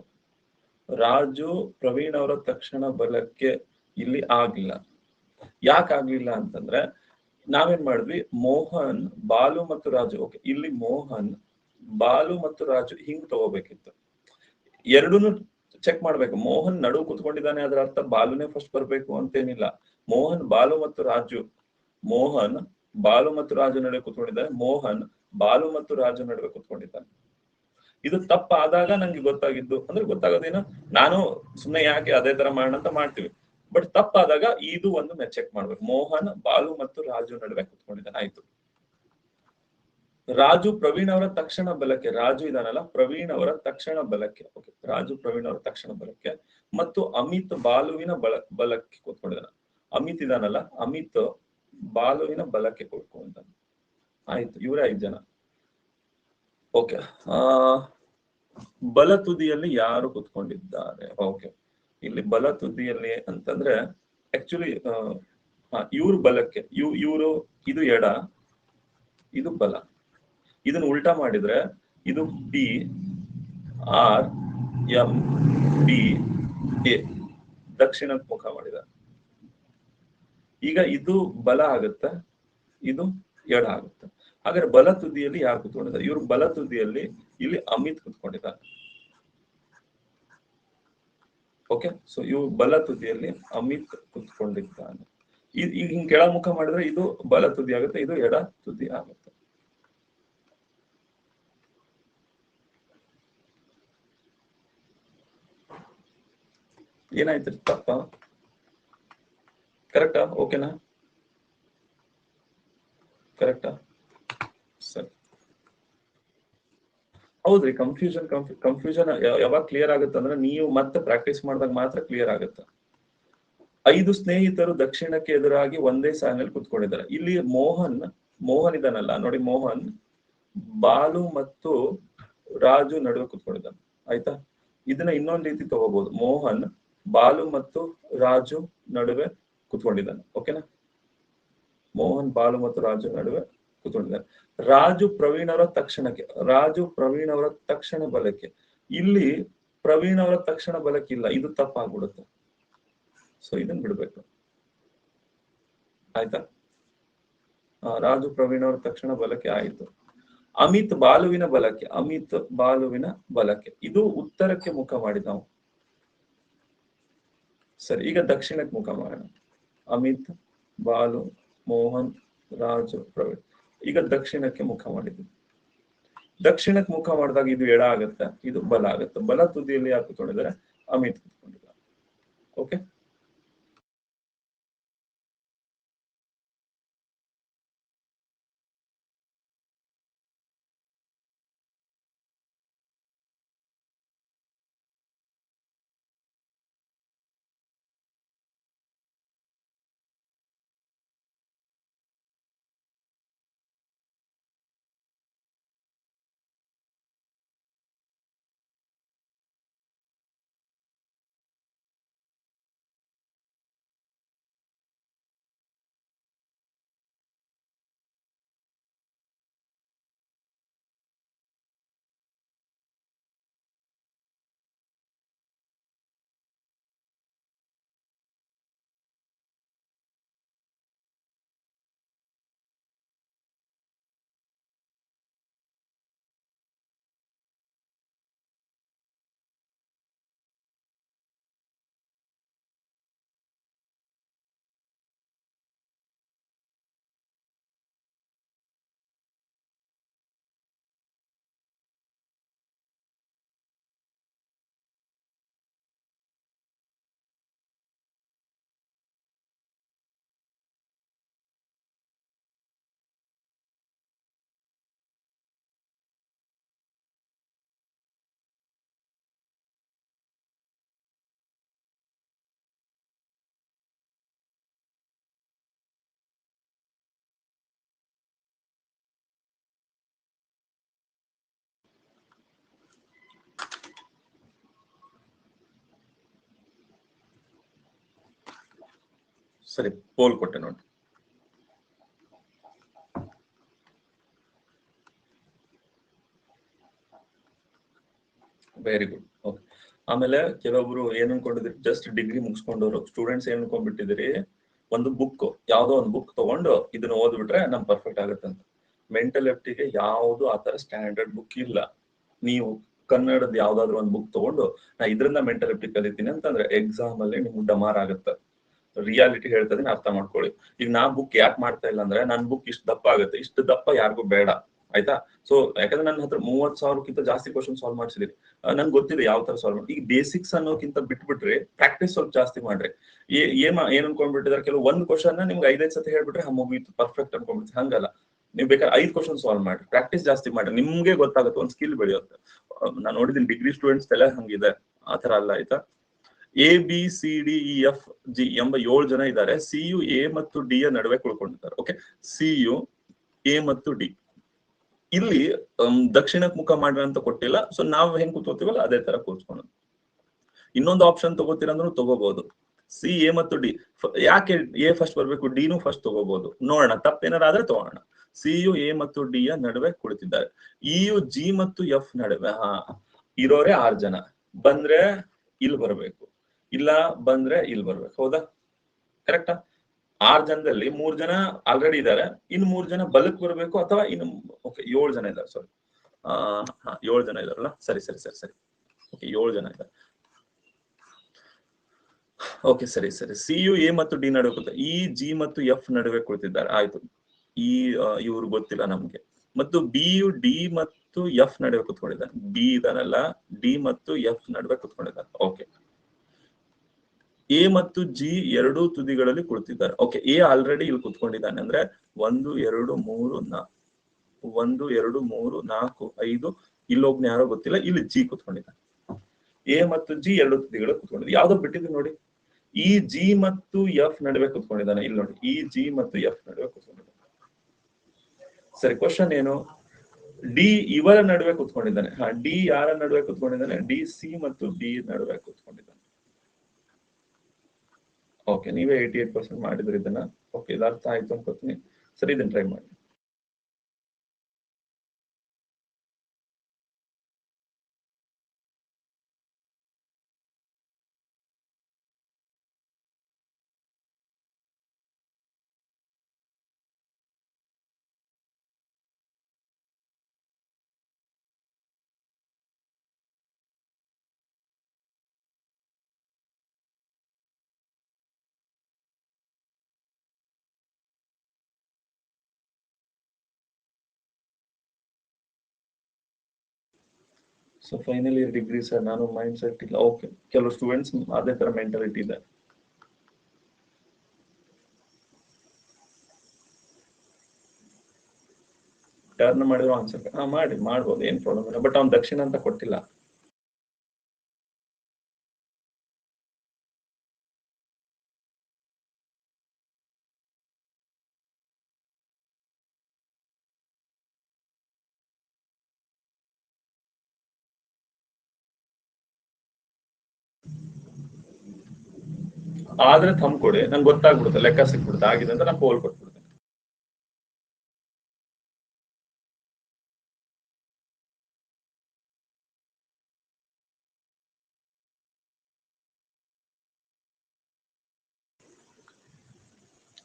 ರಾಜು ಪ್ರವೀಣ್ ಅವರ ತಕ್ಷಣ ಬಲಕ್ಕೆ ಇಲ್ಲಿ ಆಗ್ಲಿಲ್ಲ. ಯಾಕಾಗ್ಲಿಲ್ಲ ಅಂತಂದ್ರೆ ನಾವೇನ್ ಮಾಡಿದ್ವಿ, ಮೋಹನ್ ಬಾಲು ಮತ್ತು ರಾಜು. ಓಕೆ, ಇಲ್ಲಿ ಮೋಹನ್ ಬಾಲು ಮತ್ತು ರಾಜು ಹಿಂಗ್ ತಗೋಬೇಕಿತ್ತು. ಎರಡೂನು ಚೆಕ್ ಮಾಡ್ಬೇಕು. ಮೋಹನ್ ನಡು ಕುತ್ಕೊಂಡಿದ್ದಾನೆ, ಅದರ ಅರ್ಥ ಬಾಲುನೇ ಫಸ್ಟ್ ಬರ್ಬೇಕು ಅಂತೇನಿಲ್ಲ. ಮೋಹನ್ ಬಾಲು ಮತ್ತು ರಾಜು ನಡುವೆ ಕುತ್ಕೊಂಡಿದ್ದಾನೆ. ಮೋಹನ್ ಬಾಲು ಮತ್ತು ರಾಜು ನಡುವೆ ಕುತ್ಕೊಂಡಿದ್ದಾನೆ. ಇದು ತಪ್ಪಾದಾಗ ನಂಗೆ ಗೊತ್ತಾಗಿದ್ದು ಅಂದ್ರೆ ಗೊತ್ತಾಗೋದೇನು, ನಾನು ಸುಮ್ನೆ ಯಾಕೆ ಅದೇ ತರ ಮಾಡೋಣ ಅಂತ ಮಾಡ್ತೀವಿ. ಬಟ್ ತಪ್ಪಾದಾಗ ಇದು ಒಂದು ಚೆಕ್ ಮಾಡ್ಬೇಕು. ಮೋಹನ್ ಬಾಲು ಮತ್ತು ರಾಜು ನಡುವೆ ಕುತ್ಕೊಂಡಿದ್ದಾನೆ. ಆಯ್ತು. ರಾಜು ಪ್ರವೀಣ್ ಅವರ ತಕ್ಷಣ ಬಲಕ್ಕೆ. ರಾಜು ಇದಾನಲ್ಲ, ಪ್ರವೀಣ್ ಅವರ ತಕ್ಷಣ ಬಲಕ್ಕೆ. ಓಕೆ, ರಾಜು ಪ್ರವೀಣ್ ಅವರ ತಕ್ಷಣ ಬಲಕ್ಕೆ ಮತ್ತು ಅಮಿತ್ ಬಾಲುವಿನ ಬಲಕ್ಕೆ ಕೂತ್ಕೊಂಡಿದ್ದಾನೆ. ಅಮಿತ್ ಇದಾನಲ್ಲ, ಅಮಿತ್ ಬಾಲುವಿನ ಬಲಕ್ಕೆ ಕೂತ್ಕೊಂಡಿದ್ದಾನೆ. ಆಯ್ತು, ಇವರೇ 5 ಜನ. ಓಕೆ, ಬಲ ತುದಿಯಲ್ಲಿ ಯಾರು ಕುತ್ಕೊಂಡಿದ್ದಾರೆ? ಓಕೆ, ಇಲ್ಲಿ ಬಲ ತುದಿಯಲ್ಲಿ ಅಂತಂದ್ರೆ ಆಕ್ಚುಲಿ ಇವ್ರ ಬಲಕ್ಕೆ ಇವರು, ಇದು ಎಡ, ಇದು ಬಲ. ಇದನ್ನ ಉಲ್ಟಾ ಮಾಡಿದ್ರೆ ಇದು P R M B A, ದಕ್ಷಿಣಕ್ಕೆ ಮುಖ ಮಾಡಿದ್ದಾರೆ. ಈಗ ಇದು ಬಲ ಆಗುತ್ತೆ, ಇದು ಎಡ ಆಗುತ್ತೆ. ಹಾಗಾದ್ರೆ ಬಲ ತುದಿಯಲ್ಲಿ ಯಾರು ಕುತ್ಕೊಂಡಿದ್ದಾರೆ? ಇವ್ರು ಬಲ ತುದಿಯಲ್ಲಿ ಇಲ್ಲಿ ಅಮಿತ್ ಕುತ್ಕೊಂಡಿದ್ದಾರೆ. ಓಕೆ, ಸೊ ಇವು ಬಲ ತುದಿಯಲ್ಲಿ ಅಮಿತ್ ಕುತ್ಕೊಂಡಿದ್ದಾನೆ. ಈಗ ಹಿಂಗ್ ಕೆಳ ಮುಖ ಮಾಡಿದ್ರೆ ಇದು ಬಲ ತುದಿ ಆಗುತ್ತೆ, ಇದು ಎಡ ತುದಿ ಆಗುತ್ತೆ. ಏನಾಯ್ತು? ತಪ್ಪ? ಕರೆಕ್ಟಾ? ಓಕೆನಾ? ಕರೆಕ್ಟಾ? ಸರಿ, ಹೌದ್ರಿ. ಕನ್ಫ್ಯೂಷನ್ ಯಾವಾಗ ಕ್ಲಿಯರ್ ಆಗುತ್ತೆ ಅಂದ್ರೆ ನೀವು ಮತ್ತೆ ಪ್ರಾಕ್ಟೀಸ್ ಮಾಡಿದಾಗ ಮಾತ್ರ ಕ್ಲಿಯರ್ ಆಗುತ್ತೆ. 5 ಸ್ನೇಹಿತರು ದಕ್ಷಿಣಕ್ಕೆ ಎದುರಾಗಿ ಒಂದೇ ಸಾಲಿನಲ್ಲಿ ಕುತ್ಕೊಂಡಿದ್ದಾರೆ. ಇಲ್ಲಿ ಮೋಹನ್ ಇದಾನಲ್ಲ ನೋಡಿ, ಮೋಹನ್ ಬಾಲು ಮತ್ತು ರಾಜು ನಡುವೆ ಕುತ್ಕೊಂಡಿದ್ದಾನೆ. ಆಯ್ತಾ? ಇದನ್ನ ಇನ್ನೊಂದು ರೀತಿ ತಗೋಬಹುದು. ಮೋಹನ್ ಬಾಲು ಮತ್ತು ರಾಜು ನಡುವೆ ಕುತ್ಕೊಂಡಿದ್ದಾನೆ. ಓಕೆನಾ? ಮೋಹನ್ ಬಾಲು ಮತ್ತು ರಾಜು ನಡುವೆ ಕುತ್ಕೊಂಡಿದ್ದಾನೆ. ರಾಜು ಪ್ರವೀಣ್ ಅವರ ತಕ್ಷಣ ಬಲಕ್ಕೆ. ಇಲ್ಲಿ ಪ್ರವೀಣ್ ಅವರ ತಕ್ಷಣ ಬಲಕ್ಕೆ ಇಲ್ಲ, ಇದು ತಪ್ಪಾಗ್ಬಿಡುತ್ತೆ. ಸೊ ಇದನ್ನ ಬಿಡ್ಬೇಕು. ಆಯ್ತಾ? ರಾಜು ಪ್ರವೀಣ್ ಅವರ ತಕ್ಷಣ ಬಲಕ್ಕೆ ಆಯಿತು. ಅಮಿತ್ ಬಾಲುವಿನ ಬಲಕ್ಕೆ. ಇದು ಉತ್ತರಕ್ಕೆ ಮುಖ ಮಾಡಿದ ನಾವು. ಸರಿ, ಈಗ ದಕ್ಷಿಣಕ್ಕೆ ಮುಖ ಮಾಡೋಣ. ಅಮಿತ್, ಬಾಲು, ಮೋಹನ್, ರಾಜು, ಪ್ರವೀಣ್. ಈಗ ದಕ್ಷಿಣಕ್ಕೆ ಮುಖ ಮಾಡಿದ್ವಿ. ದಕ್ಷಿಣಕ್ಕೆ ಮುಖ ಮಾಡಿದಾಗ ಇದು ಎಡ ಆಗುತ್ತೆ, ಇದು ಬಲ ಆಗುತ್ತೆ. ಬಲ ತುದಿಯಲ್ಲಿ ಯಾರು ಕುತ್ಕೊಂಡಿದ್ದಾರೆ? ಅಮಿತ್ ಕುತ್ಕೊಂಡಿದ್ದಾರೆ. ಓಕೆ. ಸರಿ, ಪೋಲ್ ಕೊಟ್ಟೆ ನೋಡಿ. Very good. ಓಕೆ, ಆಮೇಲೆ ಕೆಲವೊಬ್ರು ಏನ್ ಅನ್ಕೊಂಡಿದ್ರಿ, ಜಸ್ಟ್ ಡಿಗ್ರಿ ಮುಗಿಸ್ಕೊಂಡವ್ರು ಸ್ಟೂಡೆಂಟ್ಸ್ ಏನ್ ಅನ್ಕೊಂಡ್ಬಿಟ್ಟಿದ್ರಿ, ಒಂದು ಬುಕ್, ಯಾವ್ದೋ ಒಂದು ಬುಕ್ ತಗೊಂಡು ಇದನ್ನ ಓದ್ಬಿಟ್ರೆ ನಮ್ ಪರ್ಫೆಕ್ಟ್ ಆಗುತ್ತೆ ಅಂತ. ಮೆಂಟಲ್ ಎಫ್ಟಿಗೆ ಯಾವ್ದು ಆತರ ಸ್ಟ್ಯಾಂಡರ್ಡ್ ಬುಕ್ ಇಲ್ಲ. ನೀವು ಕನ್ನಡದ ಯಾವ್ದಾದ್ರು ಒಂದು ಬುಕ್ ತಗೊಂಡು ನಾ ಇದ್ರಿಂದ ಮೆಂಟಲ್ ಎಫ್ಟಿ ಕಲಿತೀನಿ ಅಂತಂದ್ರೆ ಎಕ್ಸಾಮ್ ಅಲ್ಲಿ ನಿಮ್ಗೆ ಡಮಾರ್ ಆಗುತ್ತೆ. ರಿಯಾಲಿಟಿ ಹೇಳ್ತದೆ, ಅರ್ಥ ಮಾಡ್ಕೊಳ್ಳಿ. ಈಗ ನಾ ಬುಕ್ ಯಾಕೆ ಮಾಡ್ತಾ ಇಲ್ಲ ಅಂದ್ರೆ ನನ್ ಬುಕ್ ಇಷ್ಟು ದಪ್ಪ ಆಗುತ್ತೆ, ಇಷ್ಟು ದಪ್ಪ ಯಾರಿಗೂ ಬೇಡ, ಆಯ್ತಾ. ಸೊ ಯಾಕಂದ್ರೆ ನನ್ನ ಹತ್ರ 30,000ಕ್ಕಿಂತ ಜಾಸ್ತಿ ಕ್ವಶನ್ ಸಾಲ್ವ್ ಮಾಡಿಸಿದೀನಿ, ನನ್ಗೆ ಗೊತ್ತಿದೆ ಯಾವ ತರ ಸಾಲ್ವ್ ಮಾಡಿ. ಈಗ ಬೇಸಿಕ್ಸ್ ಅನ್ನೋಕ್ಕಿಂತ ಬಿಟ್ಬಿಟ್ರೆ ಪ್ರಾಕ್ಟೀಸ್ ಸ್ವಲ್ಪ ಜಾಸ್ತಿ ಮಾಡ್ರಿ. ಏನ್ ಅನ್ಕೊಂಡ್ಬಿಟ್ಟಿದಾರೆ ಕೆಲವು, ಒಂದು ಕ್ವಶನ್ ನಿಮ್ಗೆ 5 ಸತಿ ಹೇಳ್ಬಿಟ್ರೆ ಮುಗೀತು ಪರ್ಫೆಕ್ಟ್ ಅನ್ಕೊಂಡ್ಬಿಡ್ತೀವಿ. ಹಂಗಲ್ಲ, ನೀವು ಬೇಕಾದ್ರೆ 5 ಕ್ವಶನ್ ಸಾಲ್ವ್ ಮಾಡ್ರಿ, ಪ್ರಾಕ್ಟೀಸ್ ಜಾಸ್ತಿ ಮಾಡ್ರಿ, ನಿಮ್ಗೆ ಗೊತ್ತಾಗುತ್ತೆ, ಒಂದು ಸ್ಕಿಲ್ ಬೆಳೆಯುತ್ತೆ. ನಾನು ನೋಡಿದ್ದೀನಿ ಡಿಗ್ರಿ ಸ್ಟೂಡೆಂಟ್ಸ್ ಎಲ್ಲ ಹಂಗಿದೆ, ಆತರ ಅಲ್ಲ, ಆಯ್ತಾ. ABCDEFG ಎಂಬ 7 ಜನ ಇದ್ದಾರೆ. CU A ಮತ್ತು D ಯ ನಡುವೆ ಕುಳ್ಕೊಂಡಿದ್ದಾರೆ. ಓಕೆ, CU A ಮತ್ತು D ಇಲ್ಲಿ ದಕ್ಷಿಣಕ್ಕೆ ಮುಖ ಮಾಡ್ರಿ ಅಂತ ಕೊಟ್ಟಿಲ್ಲ. ಸೊ ನಾವು ಹೆಂಗ್ ಕೂತ್ಕೋತೀವಲ್ಲ ಅದೇ ತರ ಕೂತ್ಕೊಂಡು ಇನ್ನೊಂದು ಆಪ್ಷನ್ ತಗೋತೀರಂದ್ರೂ ತಗೋಬಹುದು. CA ಮತ್ತು D, ಯಾಕೆ A ಫಸ್ಟ್ ಬರ್ಬೇಕು, ಡಿನೂ ಫಸ್ಟ್ ತಗೋಬಹುದು. ನೋಡೋಣ, ತಪ್ಪೇನಾರ ಆದ್ರೆ ತಗೋಣ. CU A ಮತ್ತು D ಯ ನಡುವೆ ಕುಳಿತಿದ್ದಾರೆ. EU G ಮತ್ತು F ನಡುವೆ ಇರೋರೆ 6 ಜನ. ಬಂದ್ರೆ ಇಲ್ಲಿ ಬರ್ಬೇಕು, ಇಲ್ಲ ಬಂದ್ರೆ ಇಲ್ಲಿ ಬರ್ಬೇಕು, ಹೌದಾ? ಕರೆಕ್ಟಾ? 6 ಜನದಲ್ಲಿ 3 ಜನ ಆಲ್ರೆಡಿ ಇದ್ದಾರೆ, ಇನ್ನು 3 ಜನ ಬಲಕ್ ಬರ್ಬೇಕು, ಅಥವಾ ಇನ್ನು ಓಕೆ 7 ಜನ ಇದ್ದಾರೆ. ಸಾರಿ, 7 ಜನ ಇದಾರಲ್ಲ, ಸರಿ ಸರಿ ಸರಿ ಸರಿ, ಓಕೆ 7 ಜನ ಇದ್ದಾರೆ. ಓಕೆ ಸರಿ ಸರಿ, CU A ಮತ್ತು D ನಡುವೆ ಕೂತ, ಈ G ಮತ್ತು F ನಡುವೆ ಕುಳಿತಿದ್ದಾರೆ. ಆಯ್ತು, ಇವ್ರು ಗೊತ್ತಿಲ್ಲ ನಮ್ಗೆ. ಮತ್ತು BU D ಮತ್ತು F ನಡುವೆ ಕುತ್ಕೊಂಡಿದ್ದಾರೆ. B ಇದಾನಲ್ಲ, D ಮತ್ತು F ನಡುವೆ ಕುತ್ಕೊಂಡಿದ್ದಾರೆ. ಓಕೆ, A ಮತ್ತು G ಎರಡೂ ತುದಿಗಳಲ್ಲಿ ಕುಳಿತಿದ್ದಾರೆ. ಓಕೆ, A ಆಲ್ರೆಡಿ ಇಲ್ಲಿ ಕುತ್ಕೊಂಡಿದ್ದಾನೆ ಅಂದ್ರೆ 1 2 3 4, 1 2 3 4 5, ಇಲ್ಲೊಬ್ನ ಯಾರೋ ಗೊತ್ತಿಲ್ಲ, ಇಲ್ಲಿ G ಕುತ್ಕೊಂಡಿದ್ದಾನೆ. A ಮತ್ತು G ಎರಡು ತುದಿಗಳು ಕುತ್ಕೊಂಡಿದ್ದಾರೆ. ಯಾವ್ದೋ ಬಿಟ್ಟಿದೆ ನೋಡಿ, ಈ G ಮತ್ತು F ನಡುವೆ ಕುತ್ಕೊಂಡಿದ್ದಾನೆ. ಇಲ್ಲಿ ನೋಡಿ, ಈ G ಮತ್ತು F ನಡುವೆ ಕುತ್ಕೊಂಡಿದ್ದಾನೆ. ಸರಿ, ಕ್ವಶನ್ ಏನು, D ಇವರ ನಡುವೆ ಕುತ್ಕೊಂಡಿದ್ದಾನೆ. D ಯಾರ ನಡುವೆ ಕುತ್ಕೊಂಡಿದ್ದಾನೆ, D C ಮತ್ತು B ನಡುವೆ ಕುತ್ಕೊಂಡಿದ್ದಾನೆ. ಓಕೆ, ನೀವೇ 88% ಮಾಡಿದ್ರಿ ಇದನ್ನ. ಓಕೆ, ಇದು ಅರ್ಥ ಆಯ್ತು ಅನ್ಕೋತೀನಿ. ಸರಿ, ಇದನ್ನ ಟ್ರೈ ಮಾಡಿ. So final year degree sir, ನಾನು ಮೈಂಡ್ ಸೆಟ್ ಇಲ್ಲ. ಓಕೆ, ಕೆಲವು ಸ್ಟೂಡೆಂಟ್ಸ್ ಅದೇ ತರ ಮೆಂಟಾಲಿಟಿ ಇದೆ. ಟರ್ನ್ ಮಾಡಿರೋ ಆನ್ಸರ್ ಮಾಡ್ಬೋದು, ಏನ್ ಪ್ರಾಬ್ಲಮ್ ಇಲ್ಲ. ಬಟ್ ಅವ್ನು ದಕ್ಷಿಣ ಅಂತ ಕೊಟ್ಟಿಲ್ಲ. ಆದ್ರೆ ಥಂಬ್ ಕೊಡಿ, ನಂಗೆ ಗೊತ್ತಾಗ್ಬಿಡುತ್ತೆ, ಲೆಕ್ಕ ಸಿಕ್ಬಿಡುತ್ತೆ ಆಗಿದೆ ಅಂತ. ನಾನು ಪೋಲ್ ಕೊಟ್ಬಿಡ್ತೇನೆ.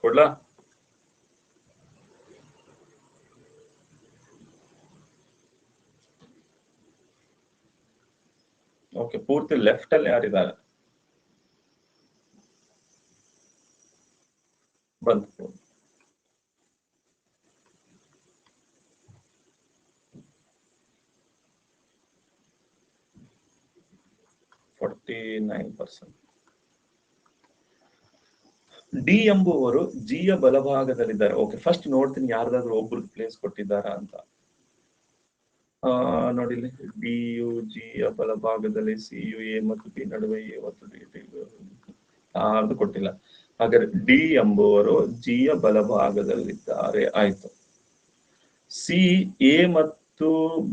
ಕೊಡ್ಲಾ? ಓಕೆ, ಪೂರ್ತಿ ಲೆಫ್ಟ್ ಅಲ್ಲಿ ಯಾರಿದ್ದಾರೆ? ಬಂತು. 49%. ಡಿ ಎಂಬುವರು G ಯ ಬಲಭಾಗದಲ್ಲಿದ್ದಾರೆ. ಓಕೆ, ಫಸ್ಟ್ ನೋಡ್ತೀನಿ ಯಾರ್ದಾದ್ರು ಒಬ್ರು ಪ್ಲೇಸ್ ಕೊಟ್ಟಿದ್ದಾರಾ ಅಂತ. ನೋಡಿ, ಇಲ್ಲಿ DU G ಯ ಬಲಭಾಗದಲ್ಲಿ CU A ಮತ್ತು B ನಡುವೆ A ಮತ್ತು D ಯಾರ್ದು ಕೊಟ್ಟಿಲ್ಲ. ಹಾಗಾದ್ರೆ D ಎಂಬುವರು G ಯ ಬಲಭಾಗದಲ್ಲಿದ್ದಾರೆ. ಆಯ್ತು, C A ಮತ್ತು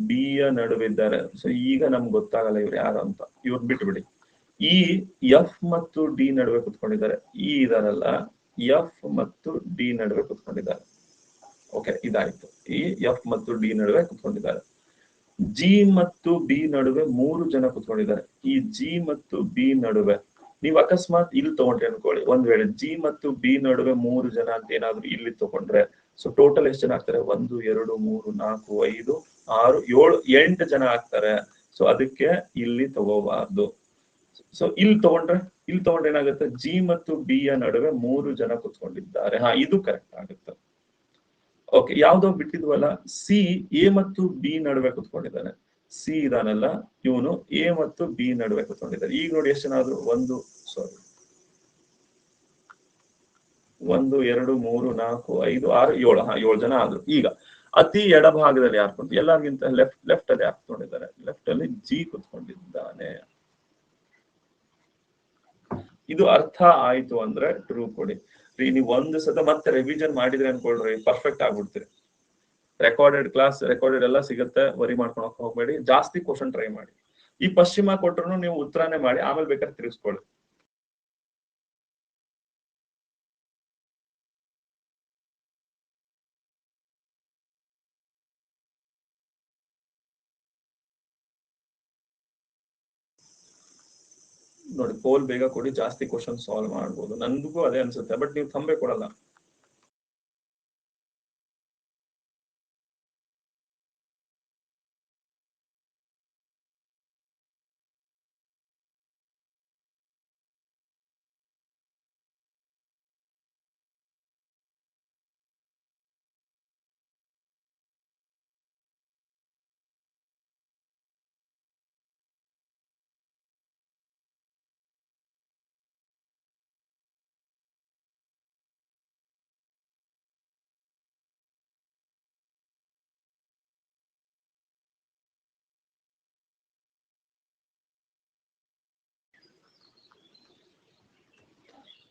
B ಯ ನಡುವೆ ಇದ್ದಾರೆ. ಸೊ ಈಗ ನಮ್ಗೆ ಗೊತ್ತಾಗಲ್ಲ ಇವ್ರು ಯಾರು ಅಂತ, ಇವ್ರು ಬಿಟ್ಬಿಡಿ. ಈ F ಮತ್ತು D ನಡುವೆ ಕುತ್ಕೊಂಡಿದ್ದಾರೆ. ಇದಾರಲ್ಲ, ಎಫ್ ಮತ್ತು ಡಿ ನಡುವೆ ಕುತ್ಕೊಂಡಿದ್ದಾರೆ. ಓಕೆ, ಇದಾಯ್ತು. ಈ ಎಫ್ ಮತ್ತು ಡಿ ನಡುವೆ ಕುತ್ಕೊಂಡಿದ್ದಾರೆ. ಜಿ ಮತ್ತು ಬಿ ನಡುವೆ 3 ಜನ ಕುತ್ಕೊಂಡಿದ್ದಾರೆ. ಈ ಜಿ ಮತ್ತು ಬಿ ನಡುವೆ ನೀವು ಅಕಸ್ಮಾತ್ ಇಲ್ಲಿ ತಗೊಂಡ್ರೆ ಅನ್ಕೊಳ್ಳಿ, ಒಂದ್ ವೇಳೆ ಜಿ ಮತ್ತು ಬಿ ನಡುವೆ 3 ಜನ ಅಂತ ಏನಾದ್ರು ಇಲ್ಲಿ ತಗೊಂಡ್ರೆ, ಸೊ ಟೋಟಲ್ ಎಷ್ಟು ಜನ ಆಗ್ತಾರೆ? 1 2 3 4 5 6 7 8 ಜನ ಆಗ್ತಾರೆ. ಸೊ ಅದಕ್ಕೆ ಇಲ್ಲಿ ತಗೋಬಾರ್ದು. ಸೊ ಇಲ್ಲಿ ತಗೊಂಡ್ರೆ ಏನಾಗುತ್ತೆ? ಜಿ ಮತ್ತು ಬಿ ಯ ನಡುವೆ 3 ಜನ ಕುತ್ಕೊಂಡಿದ್ದಾರೆ. ಇದು ಕರೆಕ್ಟ್ ಆಗುತ್ತೆ. ಓಕೆ, ಯಾವ್ದೋ ಬಿಟ್ಟಿದ್ವಲ್ಲ, ಸಿ ಎ ಮತ್ತು ಬಿ ನಡುವೆ ಕುತ್ಕೊಂಡಿದ್ದಾನೆ. ಸಿ ಇದಾನಲ್ಲ, ಇವನು ಎ ಮತ್ತು ಬಿ ನಡುವೆ ಕುತ್ಕೊಂಡಿದ್ದಾರೆ. ಈಗ ನೋಡಿ ಎಷ್ಟು ಜನ ಆದ್ರು? 1 2 3 4 5 6 7 7 ಜನ ಆದ್ರು. ಈಗ ಅತಿ ಎಡಭಾಗದಲ್ಲಿ ಯಾರು ಕುಂತ? ಎಲ್ಲರಿಗಿಂತ ಲೆಫ್ಟ್ ಅಲ್ಲಿ ಯಾರು ಕುತ್ಕೊಂಡಿದ್ದಾರೆ? ಲೆಫ್ಟ್ ಅಲ್ಲಿ ಜಿ ಕುತ್ಕೊಂಡಿದ್ದಾನೆ. ಇದು ಅರ್ಥ ಆಯ್ತು ಅಂದ್ರೆ ಟ್ರೂ ಕೊಡಿ. ನೀವು ಒಂದು ಸತ ಮತ್ತೆ ರಿವಿಷನ್ ಮಾಡಿದ್ರೆ ಅನ್ಕೊಳ್ರಿ, ಪರ್ಫೆಕ್ಟ್ ಆಗ್ಬಿಡ್ತೀರಿ. ರೆಕಾರ್ಡೆಡ್ ಕ್ಲಾಸ್, ರೆಕಾರ್ಡೆಡ್ ಎಲ್ಲ ಸಿಗುತ್ತೆ, ವರಿ ಮಾಡ್ಕೊಳಕ್ ಹೋಗ್ಬೇಡಿ. ಜಾಸ್ತಿ ಕ್ವಶನ್ ಟ್ರೈ ಮಾಡಿ. ಈ ಪಶ್ಚಿಮ ಕೊಟ್ಟರು ನೀವು ಉತ್ತರನೇ ಮಾಡಿ, ಆಮೇಲೆ ಬೇಕಾದ್ರೆ ತಿರ್ಗಿಸ್ಕೊಳ್ಳಿ. ನೋಡಿ, ಪೋಲ್ ಬೇಗ ಕೊಡಿ, ಜಾಸ್ತಿ ಕ್ವಶನ್ ಸಾಲ್ವ್ ಮಾಡ್ಬೋದು. ನನ್ಗೂ ಅದೇ ಅನ್ಸುತ್ತೆ, ಬಟ್ ನೀವು ತಂಬೆ ಕೊಡಲ್ಲ.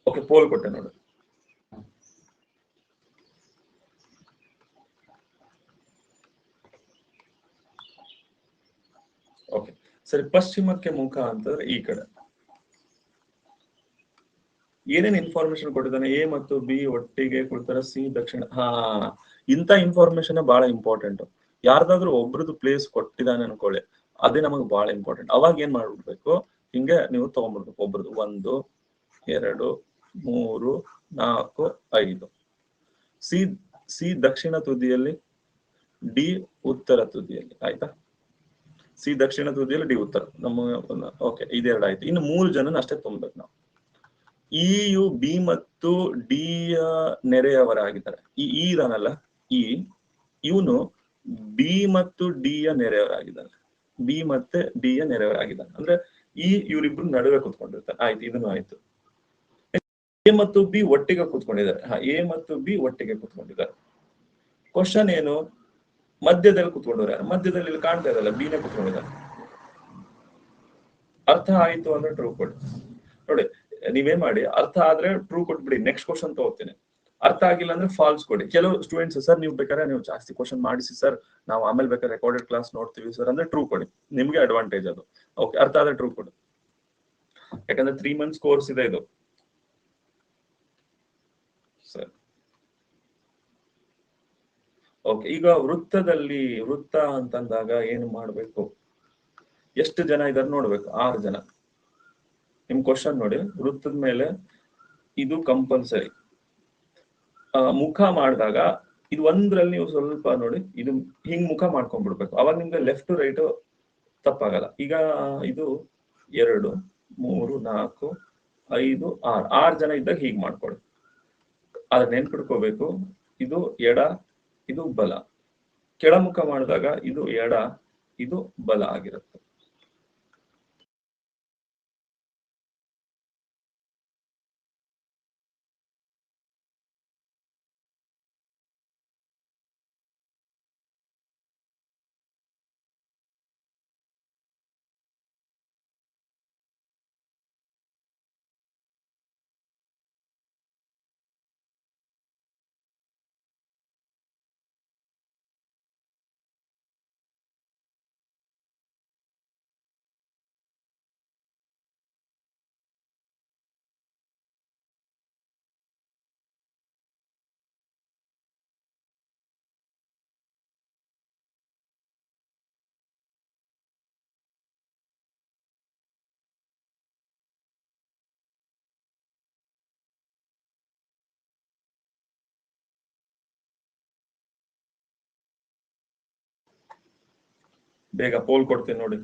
ಓಕೆ, ಪೋಲ್ ಕೊಟ್ಟೆ ನೋಡಿ. ಓಕೆ, ಸರಿ. ಪಶ್ಚಿಮಕ್ಕೆ ಮುಖ ಅಂತಂದ್ರೆ ಈ ಕಡೆ ಏನೇನ್ ಇನ್ಫಾರ್ಮೇಶನ್ ಕೊಟ್ಟಿದ್ದಾನೆ? ಎ ಮತ್ತು ಬಿ ಒಟ್ಟಿಗೆ ಕೊಡ್ತಾರೆ, ಸಿ ದಕ್ಷಿಣ. ಇಂಥ ಇನ್ಫಾರ್ಮೇಶನ್ ಬಹಳ ಇಂಪಾರ್ಟೆಂಟ್. ಯಾರ್ದಾದ್ರೂ ಒಬ್ರದ್ದು ಪ್ಲೇಸ್ ಕೊಟ್ಟಿದ್ದಾನೆ ಅನ್ಕೊಳ್ಳಿ, ಅದೇ ನಮಗೆ ಬಹಳ ಇಂಪಾರ್ಟೆಂಟ್. ಅವಾಗ ಏನ್ ಮಾಡ್ಬಿಡ್ಬೇಕು? ಹಿಂಗೆ ನೀವು ತಗೊಂಡ್ಬಿಡ್ಬೇಕು. ಒಬ್ರದ್ದು 1 2 3 4 5. ಸಿ ದಕ್ಷಿಣ ತುದಿಯಲ್ಲಿ, ಡಿ ಉತ್ತರ ತುದಿಯಲ್ಲಿ. ಆಯ್ತಾ? ಸಿ ದಕ್ಷಿಣ ತುದಿಯಲ್ಲಿ, ಡಿ ಉತ್ತರ. ನಮ್ಮ ಓಕೆ, ಇದೆರಡು ಆಯ್ತು. ಇನ್ನು 3 ಜನನ ಅಷ್ಟೇ ತುಂಬ್ಬೇಕು ನಾವು. ಇ ಯು ಬಿ ಮತ್ತು ಡಿ ಯ ನೆರೆಯವರಾಗಿದ್ದಾರೆ. ಈ ಇದಾನಲ್ಲ, ಇವನು ಬಿ ಮತ್ತು ಡಿ ಯ ನೆರೆಯವರಾಗಿದ್ದಾನೆ. ಬಿ ಮತ್ತೆ ಡಿ ಯ ನೆರೆಯವರಾಗಿದ್ದಾನೆ ಅಂದ್ರೆ ಇವರಿಬ್ರು ನಡುವೆ ಕುತ್ಕೊಂಡಿರ್ತಾರೆ. ಆಯ್ತು, ಇದನ್ನು ಆಯ್ತು. ಎ ಮತ್ತು ಬಿ ಒಟ್ಟಿಗೆ ಕುತ್ಕೊಂಡಿದ್ದಾರೆ. ಎ ಮತ್ತು ಬಿ ಒಟ್ಟಿಗೆ ಕುತ್ಕೊಂಡಿದ್ದಾರೆ. ಕ್ವಶನ್ ಏನು? ಮಧ್ಯದಲ್ಲಿ ಕುತ್ಕೊಂಡವ್ರೆ. ಮಧ್ಯದಲ್ಲಿ ಇಲ್ಲಿ ಕಾಣ್ತಾ ಇದಲ್ಲ, ಬಿನೇ ಕುತ್ಕೊಂಡಿದ್ದಾರೆ. ಅರ್ಥ ಆಯ್ತು ಅಂದ್ರೆ ಟ್ರೂ ಕೊಡಿ. ನೋಡಿ, ನೀವೇನ್ ಮಾಡಿ, ಅರ್ಥ ಆದ್ರೆ ಟ್ರೂ ಕೊಟ್ಬಿಡಿ, ನೆಕ್ಸ್ಟ್ ಕ್ವಶನ್ ತಗೋತೀನಿ. ಅರ್ಥ ಆಗಿಲ್ಲ ಅಂದ್ರೆ ಫಾಲ್ಸ್ ಕೊಡಿ. ಕೆಲವು ಸ್ಟೂಡೆಂಟ್ಸ್, ಸರ್ ನೀವು ಬೇಕಾದ್ರೆ ನೀವು ಜಾಸ್ತಿ ಕ್ವಶನ್ ಮಾಡಿಸಿ ಸರ್, ನಾವು ಆಮೇಲೆ ಬೇಕಾದ್ರೆ ರೆಕಾರ್ಡೆಡ್ ಕ್ಲಾಸ್ ನೋಡ್ತೀವಿ ಸರ್ ಅಂದ್ರೆ ಟ್ರೂ ಕೊಡಿ. ನಿಮ್ಗೆ ಅಡ್ವಾಂಟೇಜ್ ಅದು. ಓಕೆ, ಅರ್ಥ ಆದ್ರೆ ಟ್ರೂ ಕೊಡಿ. ಯಾಕಂದ್ರೆ 3 months ಕೋರ್ಸ್ ಇದೆ ಇದು. ಸರ್ ಓಕೆ, ಈಗ ವೃತ್ತ ಅಂತಂದಾಗ ಏನು ಮಾಡ್ಬೇಕು? ಎಷ್ಟು ಜನ ಇದಾರೆ ನೋಡ್ಬೇಕು. 6 ಜನ. ನಿಮ್ ಕ್ವಶನ್ ನೋಡಿ, ವೃತ್ತದ ಮೇಲೆ ಇದು ಕಂಪಲ್ಸರಿ. ಮುಖ ಮಾಡಿದಾಗ ಇದು ಒಂದ್ರಲ್ಲಿ ನೀವು ಸ್ವಲ್ಪ ನೋಡಿ, ಇದು ಹಿಂಗ್ ಮುಖ ಮಾಡ್ಕೊಂಡ್ಬಿಡ್ಬೇಕು. ಅವಾಗ ನಿಮ್ಗೆ ಲೆಫ್ಟ್ ಟು ರೈಟ್ ತಪ್ಪಾಗಲ್ಲ. ಈಗ ಇದು 2 3 4 5 6 6 ಜನ ಇದ್ದಾಗ ಹೀಗ್ ಮಾಡ್ಕೊಳ್ಳಿ. ಅದ್ರ ನೆನ್ಪಿಡ್ಕೋಬೇಕು, ಇದು ಎಡ, ಇದು ಬಲ. ಕೆಳಮುಖ ಮಾಡಿದಾಗ ಇದು ಎಡ, ಇದು ಬಲ ಆಗಿರುತ್ತೆ. ಬೇಗ ಪೋಲ್ ಕೊಡ್ತೀನಿ ನೋಡಿ.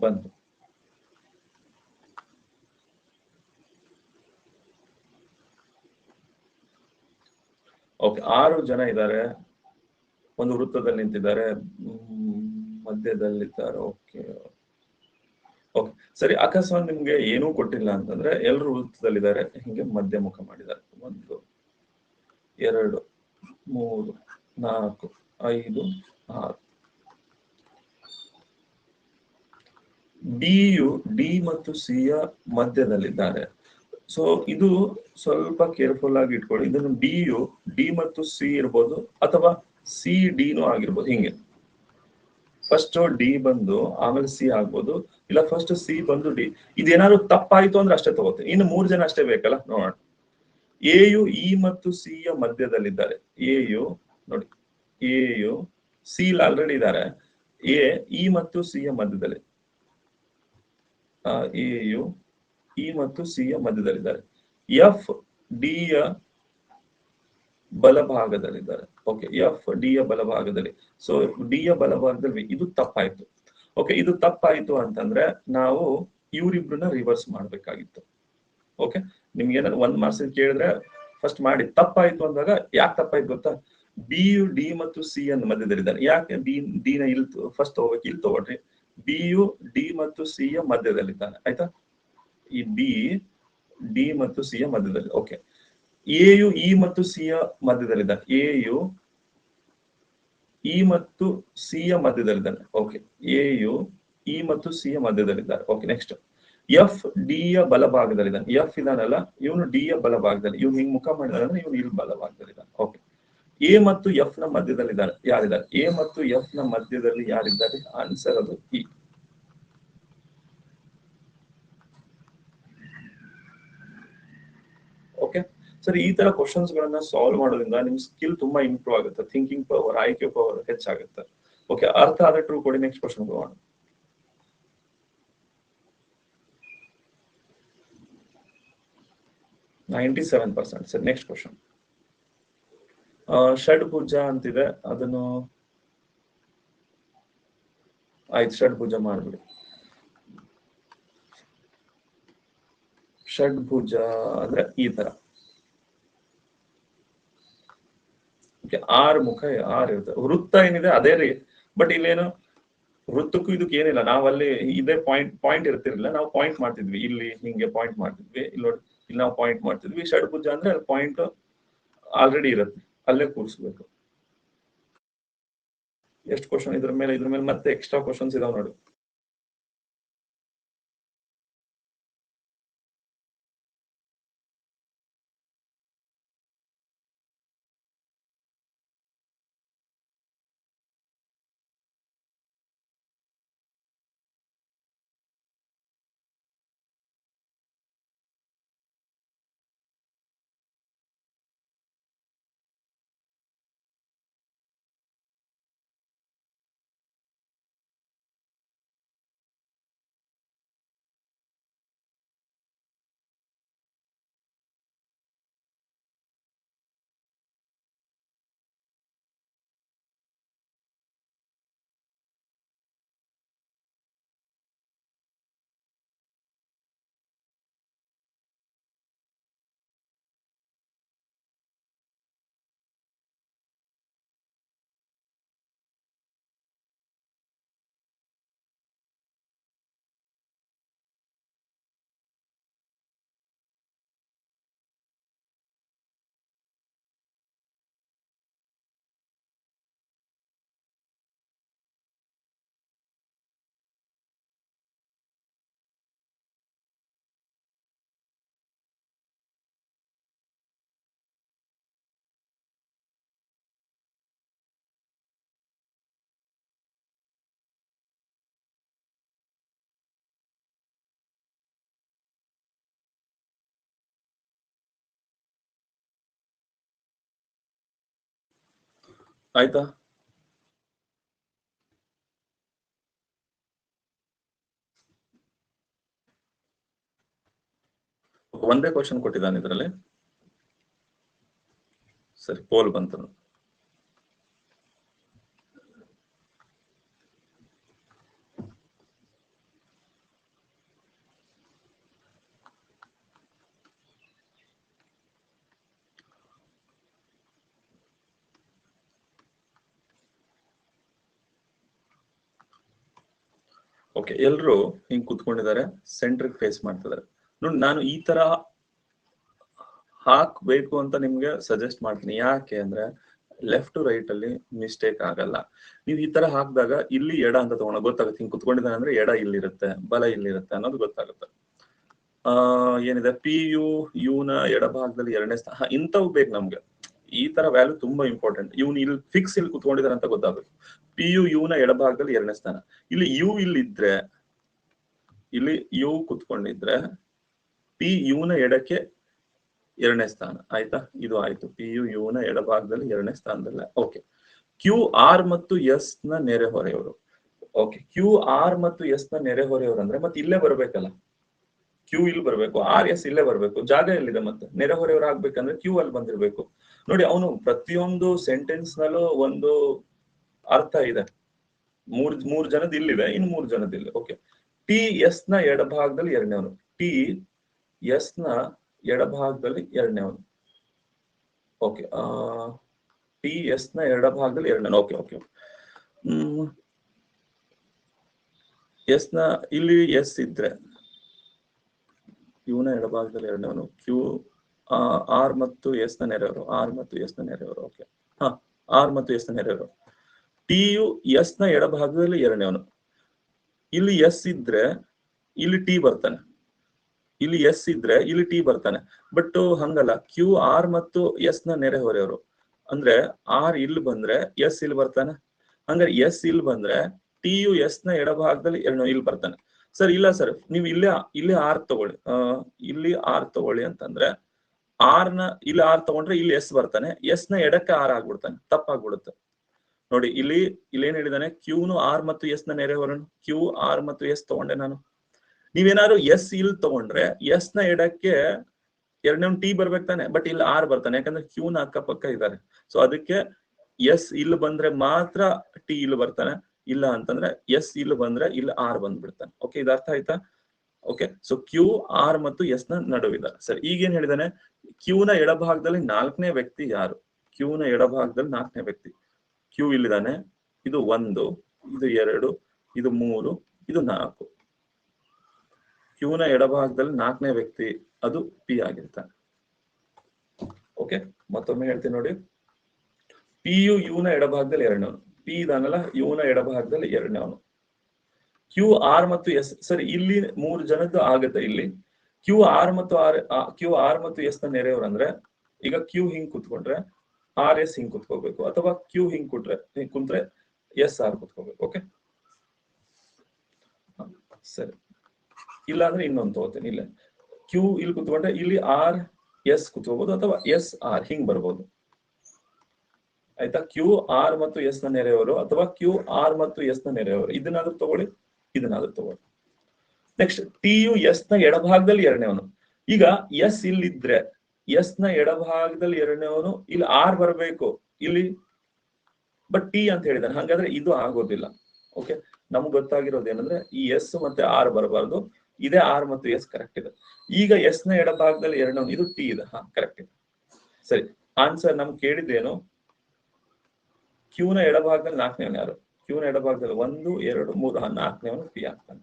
ಬಂತು. ಓಕೆ, 6 ಜನ ಇದ್ದಾರೆ, ಒಂದು ವೃತ್ತದಲ್ಲಿ ನಿಂತಿದ್ದಾರೆ, ಮಧ್ಯದಲ್ಲಿದ್ದಾರೆ. ಓಕೆ ಓಕೆ ಸರಿ. ಅಕಸ್ಮಾತ್ ನಿಮ್ಗೆ ಏನೂ ಕೊಟ್ಟಿಲ್ಲ ಅಂತಂದ್ರೆ ಎಲ್ಲರೂ ವೃತ್ತದಲ್ಲಿದ್ದಾರೆ, ಹಿಂಗೆ ಮಧ್ಯ ಮುಖ ಮಾಡಿದ್ದಾರೆ. 1 2 3 4 5 6. ಡಿಯು ಡಿ ಮತ್ತು ಸಿ ಯ ಮಧ್ಯದಲ್ಲಿದ್ದಾರೆ. ಸೊ ಇದು ಸ್ವಲ್ಪ ಕೇರ್ಫುಲ್ ಆಗಿ ಇಟ್ಕೊಳ್ಳಿ. ಇದನ್ನು ಡಿಯು ಡಿ ಮತ್ತು ಸಿ ಇರ್ಬೋದು, ಅಥವಾ ಸಿ ಡಿನೂ ಆಗಿರ್ಬೋದು. ಹಿಂಗೆ ಫಸ್ಟ್ ಡಿ ಬಂದು ಆಮೇಲೆ ಸಿ ಆಗ್ಬೋದು, ಇಲ್ಲ ಫಸ್ಟ್ ಸಿ ಬಂದು ಡಿ. ಇದೇನಾದ್ರು ತಪ್ಪಾಯ್ತು ಅಂದ್ರೆ ಅಷ್ಟೇ ತಗೋತೀನಿ. ಇನ್ನು 3 ಜನ ಅಷ್ಟೇ ಬೇಕಲ್ಲ, ನೋಡೋಣ. ಎಯು ಇ ಮತ್ತು ಸಿ ಯ ಮಧ್ಯದಲ್ಲಿದ್ದಾರೆ. ಎಯು ನೋಡಿ, ಎಯು ಸಿ ಆಲ್ರೆಡಿ ಇದ್ದಾರೆ. ಎ ಇ ಮತ್ತು ಸಿ ಯ ಮಧ್ಯದಲ್ಲಿ, ಎಯು ಇ ಮತ್ತು ಸಿ ಯ ಮಧ್ಯದಲ್ಲಿದ್ದಾರೆ. ಎಫ್ ಡಿ ಯ ಬಲಭಾಗದಲ್ಲಿದ್ದಾರೆ. ಓಕೆ, ಎಫ್ ಡಿ ಯ ಬಲಭಾಗದಲ್ಲಿ. ಸೊ ಡಿ ಯ ಬಲಭಾಗದಲ್ಲಿ ಇದು ತಪ್ಪಾಯ್ತು. ಓಕೆ, ಇದು ತಪ್ಪಾಯ್ತು ಅಂತಂದ್ರೆ ನಾವು ಇವರಿಬ್ರನ್ನ ರಿವರ್ಸ್ ಮಾಡ್ಬೇಕಾಗಿತ್ತು. ಓಕೆ, ನಿಮ್ಗೆ ಏನಾದ್ರು 1 ಮಾರ್ಕ್ಸ್ ಕೇಳಿದ್ರೆ ಫಸ್ಟ್ ಮಾಡಿ. ತಪ್ಪಾಯ್ತು ಅಂದಾಗ ಯಾಕೆ ತಪ್ಪಾಯ್ತು ಗೊತ್ತಾ? ಬಿ ಯು ಡಿ ಮತ್ತು ಸಿ ಯ ಮಧ್ಯದಲ್ಲಿದ್ದಾರೆ. ಯಾಕೆ ಡಿ ನ ಇಲ್ಲಿ ಫಸ್ಟ್ ತಗೋಬೇಕು, ಇಲ್ಲಿ ತಗೊಳ್ರಿ. ಬಿ ಯು ಡಿ ಮತ್ತು ಸಿ ಯ ಮಧ್ಯದಲ್ಲಿದ್ದಾನೆ. ಆಯ್ತಾ? ಈ ಬಿ ಡಿ ಮತ್ತು ಸಿ ಯ ಮಧ್ಯದಲ್ಲಿ. ಓಕೆ, ಎಯು ಇ ಮತ್ತು ಸಿ ಯ ಮಧ್ಯದಲ್ಲಿದ್ದಾನೆ. ಎಯು ಇ ಮತ್ತು ಸಿ ಯ ಮಧ್ಯದಲ್ಲಿದ್ದಾನೆ. ಓಕೆ, ಎಯು ಇ ಮತ್ತು ಸಿ ಯ ಮಧ್ಯದಲ್ಲಿದ್ದಾರೆ. ಓಕೆ, ನೆಕ್ಸ್ಟ್ ಎಫ್ ಡಿ ಯ ಬಲಭಾಗದಲ್ಲಿದ್ದಾನೆ. ಎಫ್ ಇದಾನಲ್ಲ, ಇವನು ಡಿ ಯ ಬಲಭಾಗದಲ್ಲಿ, ಇವನು ಹಿಂಗ್ ಮುಖ ಮಾಡಿದಾನೆ ಅಂದ್ರೆ ಇವನು ಇಲ್ಲಿ ಬಲಭಾಗದಲ್ಲಿದ್ದಾನೆ. ಓಕೆ, ಎ ಮತ್ತು ಎಫ್ ನ ಮಧ್ಯದಲ್ಲಿದ್ದಾರೆ. ಯಾರಿದ್ದಾರೆ? ಎ ಮತ್ತು ಎಫ್ ನ ಮಧ್ಯದಲ್ಲಿ ಯಾರಿದ್ದಾರೆ? ಆನ್ಸರ್ ಅದು ಇ. ಓಕೆ ಸರಿ, ಈ ತರ ಕ್ವಶನ್ಸ್ ಗಳನ್ನ ಸಾಲ್ವ್ ಮಾಡೋದ್ರಿಂದ ನಿಮ್ ಸ್ಕಿಲ್ ತುಂಬಾ ಇಂಪ್ರೂವ್ ಆಗುತ್ತೆ. ಥಿಂಕಿಂಗ್ ಪವರ್, IQ ಪವರ್ ಹೆಚ್ಚಾಗುತ್ತೆ. ಓಕೆ, ಅರ್ಥ ಆದ್ರೆ ಟ್ರೂ ಕೊಡಿ. ನೆಕ್ಸ್ಟ್ ಕ್ವಶನ್ ಹೋಗೋಣ. 97%. ಸರಿ, ನೆಕ್ಸ್ಟ್ ಕ್ವಶನ್. ಷಡ್ಭುಜ ಅಂತಿದೆ, ಅದನ್ನು ಆಯ್ತು, ಷಡ್ಭುಜ ಮಾಡ್ಬಿಡಿ. ಷಡ್ಭುಜ ಅಂದ್ರೆ ಈ ತರ. ಆರು ಮುಖ, 6 ಇರುತ್ತೆ. ವೃತ್ತ ಏನಿದೆ ಅದೇ ರೀ, ಬಟ್ ಇಲ್ಲೇನು ವೃತ್ತಕ್ಕೂ ಇದಕ್ಕೆ ಏನಿಲ್ಲ. ನಾವಲ್ಲಿ ಇದೇ ಪಾಯಿಂಟ್ ಇರ್ತಿರ್ಲಿಲ್ಲ, ನಾವು ಪಾಯಿಂಟ್ ಮಾಡ್ತಿದ್ವಿ. ಇಲ್ಲಿ ಹಿಂಗೆ ಪಾಯಿಂಟ್ ಮಾಡ್ತಿದ್ವಿ, ಇಲ್ಲಿ ನೋಡಿ, ಇಲ್ಲಿ ನಾವು ಪಾಯಿಂಟ್ ಮಾಡ್ತಿದ್ವಿ. ಷಡ್ಭುಜ ಅಂದ್ರೆ ಅಲ್ಲಿ ಪಾಯಿಂಟ್ ಆಲ್ರೆಡಿ ಇರುತ್ತೆ, ಅಲ್ಲೇ ಕೂರಿಸ್ಬೇಕು. ಎಷ್ಟು ಕ್ವಶನ್ ಇದ್ರ ಮೇಲೆ ಮತ್ತೆ ಎಕ್ಸ್ಟ್ರಾ ಕ್ವಶನ್ಸ್ ಇದಾವೆ ನೋಡಿ. ಆಯ್ತಾ? ಒಂದೇ ಕ್ವಶನ್ ಕೊಟ್ಟಿದ್ದಾನೆ ಇದರಲ್ಲಿ. ಸರಿ, ಪೋಲ್ ಬಂತು. ಓಕೆ, ಎಲ್ರು ಹಿಂಗ್ ಕುತ್ಕೊಂಡಿದ್ದಾರೆ, ಸೆಂಟ್ರಿಗೆ ಫೇಸ್ ಮಾಡ್ತಿದ್ದಾರೆ. ನೋಡಿ, ನಾನು ಈ ತರ ಹಾಕ್ಬೇಕು ಅಂತ ನಿಮ್ಗೆ ಸಜೆಸ್ಟ್ ಮಾಡ್ತೀನಿ. ಯಾಕೆ ಅಂದ್ರೆ ಲೆಫ್ಟ್ ಟು ರೈಟ್ ಅಲ್ಲಿ ಮಿಸ್ಟೇಕ್ ಆಗಲ್ಲ. ನೀವು ಈ ತರ ಹಾಕಿದಾಗ ಇಲ್ಲಿ ಎಡ ಅಂತ ತಗೊಂಡ ಗೊತ್ತಾಗುತ್ತೆ. ಹಿಂಗ್ ಕುತ್ಕೊಂಡಿದ್ದಾನೆ ಅಂದ್ರೆ ಎಡ ಇಲ್ಲಿರುತ್ತೆ, ಬಲ ಇಲ್ಲಿರುತ್ತೆ ಅನ್ನೋದು ಗೊತ್ತಾಗುತ್ತೆ. ಏನಿದೆ, ಪಿ ಯು ನ ಎಡಭಾಗದಲ್ಲಿ ಎರಡನೇ ಸ್ಥಾನ, ಇಂಥವು ಬೇಕು ನಮ್ಗೆ. ಈ ತರ ವ್ಯಾಲ್ಯೂ ತುಂಬಾ ಇಂಪಾರ್ಟೆಂಟ್. ಇವ್ನು ಇಲ್ಲಿ ಫಿಕ್ಸ್ ಇಲ್ಲಿ ಕುತ್ಕೊಂಡಿದ್ದಾರೆ ಅಂತ ಗೊತ್ತಾಗಬೇಕು. ಪಿ ಯು ನ ಎಡಭಾಗದಲ್ಲಿ ಎರಡನೇ ಸ್ಥಾನ. ಇಲ್ಲಿ ಯು ಇಲ್ಲಿದ್ರೆ, ಇಲ್ಲಿ ಯು ಕುತ್ಕೊಂಡಿದ್ರೆ ಪಿ ನ ಎಡಕ್ಕೆ ಎರಡನೇ ಸ್ಥಾನ. ಆಯ್ತಾ? ಇದು ಆಯ್ತು. ಪಿ ಯು ನ ಎಡಭಾಗದಲ್ಲಿ ಎರಡನೇ ಸ್ಥಾನದಲ್ಲ. ಓಕೆ, ಕ್ಯೂ ಆರ್ ಮತ್ತು ಎಸ್ ನ ನೆರೆಹೊರೆಯವರು. ಓಕೆ, ಕ್ಯೂ ಆರ್ ಮತ್ತು ಎಸ್ ನ ನೆರೆಹೊರೆಯವರು ಅಂದ್ರೆ ಮತ್ತೆ ಇಲ್ಲೇ ಬರ್ಬೇಕಲ್ಲ. ಕ್ಯೂ ಇಲ್ಲಿ ಬರ್ಬೇಕು, ಆರ್ ಎಸ್ ಇಲ್ಲೇ ಬರ್ಬೇಕು. ಜಾಗ ಎಲ್ಲಿದೆ? ಮತ್ತೆ ನೆರೆಹೊರೆಯವರು ಆಗ್ಬೇಕಂದ್ರೆ ಕ್ಯೂ ಅಲ್ಲಿ ಬಂದಿರ್ಬೇಕು. ನೋಡಿ, ಅವನು ಪ್ರತಿಯೊಂದು ಸೆಂಟೆನ್ಸ್ ನಲ್ಲೂ ಒಂದು ಅರ್ಥ ಇದೆ. ಮೂರ್ ಜನದ ಇಲ್ಲಿದೆ, ಇನ್ 3 ಜನದ ಇಲ್ಲಿ. ಓಕೆ, ಟಿ ಎಸ್ ನ ಎಡಭಾಗದಲ್ಲಿ ಎರಡನೇವನು. ಟಿ ಎಸ್ ನ ಎಡಭಾಗದಲ್ಲಿ ಎರಡನೇವನು. ಓಕೆ, ಟಿ ಎಸ್ ನ ಎಡಭಾಗದಲ್ಲಿ ಎರಡನೇವನು. ಓಕೆ ಓಕೆ ಎಸ್ ನ ಇಲ್ಲಿ ಎಸ್ ಇದ್ರೆ ನ ಎಡಭಾಗದಲ್ಲಿ ಎರಡನೇವನು. ಕ್ಯೂ ಆರ್ ಮತ್ತು ಎಸ್ ನ ನೆರೆಯವರು. ಆರ್ ಮತ್ತು ಎಸ್ ನ ನೆರೆಯವರು. ಓಕೆ, ಆರ್ ಮತ್ತು ಎಸ್ ನ ನೆರೆಯವರು. ಟಿ ಯು ಎಸ್ ನ ಎಡಭಾಗದಲ್ಲಿ ಎರಡನೇವನು. ಇಲ್ಲಿ ಎಸ್ ಇದ್ರೆ ಇಲ್ಲಿ ಟಿ ಬರ್ತಾನೆ, ಇಲ್ಲಿ ಎಸ್ ಇದ್ರೆ ಇಲ್ಲಿ ಟಿ ಬರ್ತಾನೆ. ಬಟ್ ಹಂಗಲ್ಲ, ಕ್ಯೂ ಆರ್ ಮತ್ತು ಎಸ್ ನ ನೆರೆಹೊರೆಯವರು ಅಂದ್ರೆ ಆರ್ ಇಲ್ಲಿ ಬಂದ್ರೆ ಎಸ್ ಇಲ್ಲಿ ಬರ್ತಾನೆ. ಹಂಗಾರೆ ಎಸ್ ಇಲ್ಲಿ ಬಂದ್ರೆ ಟಿ ಯು ಎಸ್ ನ ಎಡಭಾಗದಲ್ಲಿ ಇಲ್ಲಿ ಬರ್ತಾನೆ. ಸರ್ ಇಲ್ಲ ಸರ್, ನೀವು ಇಲ್ಲಿ ಆರ್ ತಗೊಳ್ಳಿ, ಇಲ್ಲಿ ಆರ್ ತಗೊಳ್ಳಿ ಅಂತಂದ್ರೆ ಇಲ್ಲಿ ಆರ್ ತಗೊಂಡ್ರೆ ಇಲ್ಲಿ ಎಸ್ ಬರ್ತಾನೆ, ಎಸ್ ನ ಎಡಕ್ಕೆ ಆರ್ ಆಗ್ಬಿಡ್ತಾನೆ. ತಪ್ಪಾಗ್ಬಿಡುತ್ತೆ. ನೋಡಿ, ಇಲ್ಲಿ ಏನ್ ಹೇಳಿದಾನೆ, ಕ್ಯೂನು ಆರ್ ಮತ್ತು ಎಸ್ ನ ನೆರೆಹೊರೆನು. ಕ್ಯೂ ಆರ್ ಮತ್ತು ಎಸ್ ತಗೊಂಡೆ ನಾನು. ನೀವೇನಾದ್ರು ಎಸ್ ಇಲ್ಲಿ ತಗೊಂಡ್ರೆ ಎಸ್ ನ ಎಡಕ್ಕೆ ಎರಡನೇ ಟಿ ಬರ್ಬೇಕು ತಾನೆ. ಬಟ್ ಇಲ್ಲಿ ಆರ್ ಬರ್ತಾನೆ, ಯಾಕಂದ್ರೆ ಕ್ಯೂ ನ ಅಕ್ಕಪಕ್ಕ ಇದ್ದಾರೆ. ಸೊ ಅದಕ್ಕೆ ಎಸ್ ಇಲ್ಲಿ ಬಂದ್ರೆ ಮಾತ್ರ ಟಿ ಇಲ್ಲಿ ಬರ್ತಾನೆ. ಇಲ್ಲ ಅಂತಂದ್ರೆ ಎಸ್ ಇಲ್ಲಿ ಬಂದ್ರೆ ಇಲ್ಲಿ ಆರ್ ಬಂದ್ಬಿಡ್ತಾನೆ. ಓಕೆ, ಇದು ಅರ್ಥ ಆಯ್ತಾ? ಓಕೆ, ಸೊ ಕ್ಯೂ ಆರ್ ಮತ್ತು ಎಸ್ ನ ನಡುವಿದ್ದಾರೆ. ಸರಿ, ಈಗೇನ್ ಹೇಳಿದಾನೆ, ಕ್ಯೂ ನ ಎಡಭಾಗದಲ್ಲಿ 4ನೇ ವ್ಯಕ್ತಿ ಯಾರು? ಕ್ಯೂ ನ ಎಡಭಾಗದಲ್ಲಿ 4ನೇ ವ್ಯಕ್ತಿ ಕ್ಯೂ ಇಲ್ಲಿದ್ದಾನೆ. ಇದು 1, ಇದು 2, ಇದು 3, ಇದು 4. ಕ್ಯೂ ನ ಎಡಭಾಗದಲ್ಲಿ 4ನೇ ವ್ಯಕ್ತಿ ಅದು ಪಿ ಆಗಿರ್ತಾನೆ. ಓಕೆ, ಮತ್ತೊಮ್ಮೆ ಹೇಳ್ತೀನಿ ನೋಡಿ. ಪಿ ಯು ನ ಎಡಭಾಗದಲ್ಲಿ ಎರಡನೇವನು. ಪಿ ಇದಾನಲ್ಲ, ಯು ನ ಎಡಭಾಗದಲ್ಲಿ ಎರಡನೇವನು. ಕ್ಯೂ ಆರ್ ಮತ್ತು ಎಸ್. ಸರಿ, ಇಲ್ಲಿ 3 ಜನದ್ದು ಆಗುತ್ತೆ. ಇಲ್ಲಿ ಕ್ಯೂ ಆರ್ ಮತ್ತು ಎಸ್ ನ ನೆರೆಯವರು ಅಂದ್ರೆ, ಈಗ ಕ್ಯೂ ಹಿಂಗ್ ಕುತ್ಕೊಂಡ್ರೆ ಆರ್ ಎಸ್ ಹಿಂಗ್ ಕುತ್ಕೋಬೇಕು, ಅಥವಾ ಕ್ಯೂ ಹಿಂಗ್ ಕುಂತ್ರೆ ಎಸ್ ಆರ್ ಕುತ್ಕೋಬೇಕು. ಓಕೆ, ಸರಿ. ಇಲ್ಲ ಅಂದ್ರೆ ಇನ್ನೊಂದು ತಗೋತೀನಿ. ಇಲ್ಲ, ಕ್ಯೂ ಇಲ್ಲಿ ಕುತ್ಕೊಂಡ್ರೆ ಇಲ್ಲಿ ಆರ್ ಎಸ್ ಕುತ್ಕೋಬಹುದು, ಅಥವಾ ಎಸ್ ಆರ್ ಹಿಂಗ್ ಬರ್ಬೋದು. ಆಯ್ತಾ? ಕ್ಯೂ ಆರ್ ಮತ್ತು ಎಸ್ ನ ನೆರೆಯವರು, ಅಥವಾ ಕ್ಯೂ ಆರ್ ಮತ್ತು ಎಸ್ ನ ನೆರೆಯವರು. ಇದನ್ನಾದ್ರೂ ತಗೊಳ್ಳಿ, ಇದನ್ನಾದ್ರೂ ತಗೊಳ್ಳಿ. ನೆಕ್ಸ್ಟ್, ಟಿ ಯು ಎಸ್ ನ ಎಡಭಾಗದಲ್ಲಿ ಎರಡನೇವನು. ಈಗ ಎಸ್ ಇಲ್ಲಿದ್ರೆ ಎಸ್ ನ ಎಡಭಾಗದಲ್ಲಿ ಎರಡನೇವನು, ಇಲ್ಲಿ ಆರ್ ಬರಬೇಕು ಇಲ್ಲಿ, ಬಟ್ ಟಿ ಅಂತ ಹೇಳಿದಾನೆ. ಹಾಗಾದ್ರೆ ಇದು ಆಗೋದಿಲ್ಲ. ಓಕೆ, ನಮ್ಗೆ ಗೊತ್ತಾಗಿರೋದು ಏನಂದ್ರೆ ಈ ಎಸ್ ಮತ್ತೆ ಆರ್ ಬರಬಾರ್ದು. ಇದೇ ಆರ್ ಮತ್ತು ಎಸ್ ಕರೆಕ್ಟ್ ಇದೆ. ಈಗ ಎಸ್ ನ ಎಡಭಾಗದಲ್ಲಿ ಎರಡನೇವನು, ಇದು ಟಿ ಇದೆ. ಕರೆಕ್ಟ್ ಇದೆ. ಸರಿ, ಆನ್ಸರ್ ನಮ್ಗೆ ಕೇಳಿದ್ದೇನು? ಕ್ಯೂ ನ ಎಡಭಾಗದಲ್ಲಿ 4ನೇವನು ಯಾರು? ಕ್ಯೂ ನ ಎಡಭಾಗದಲ್ಲಿ 1, 2, 3, 4ನೇವನು ಪಿ ಆಗ್ತಾನೆ.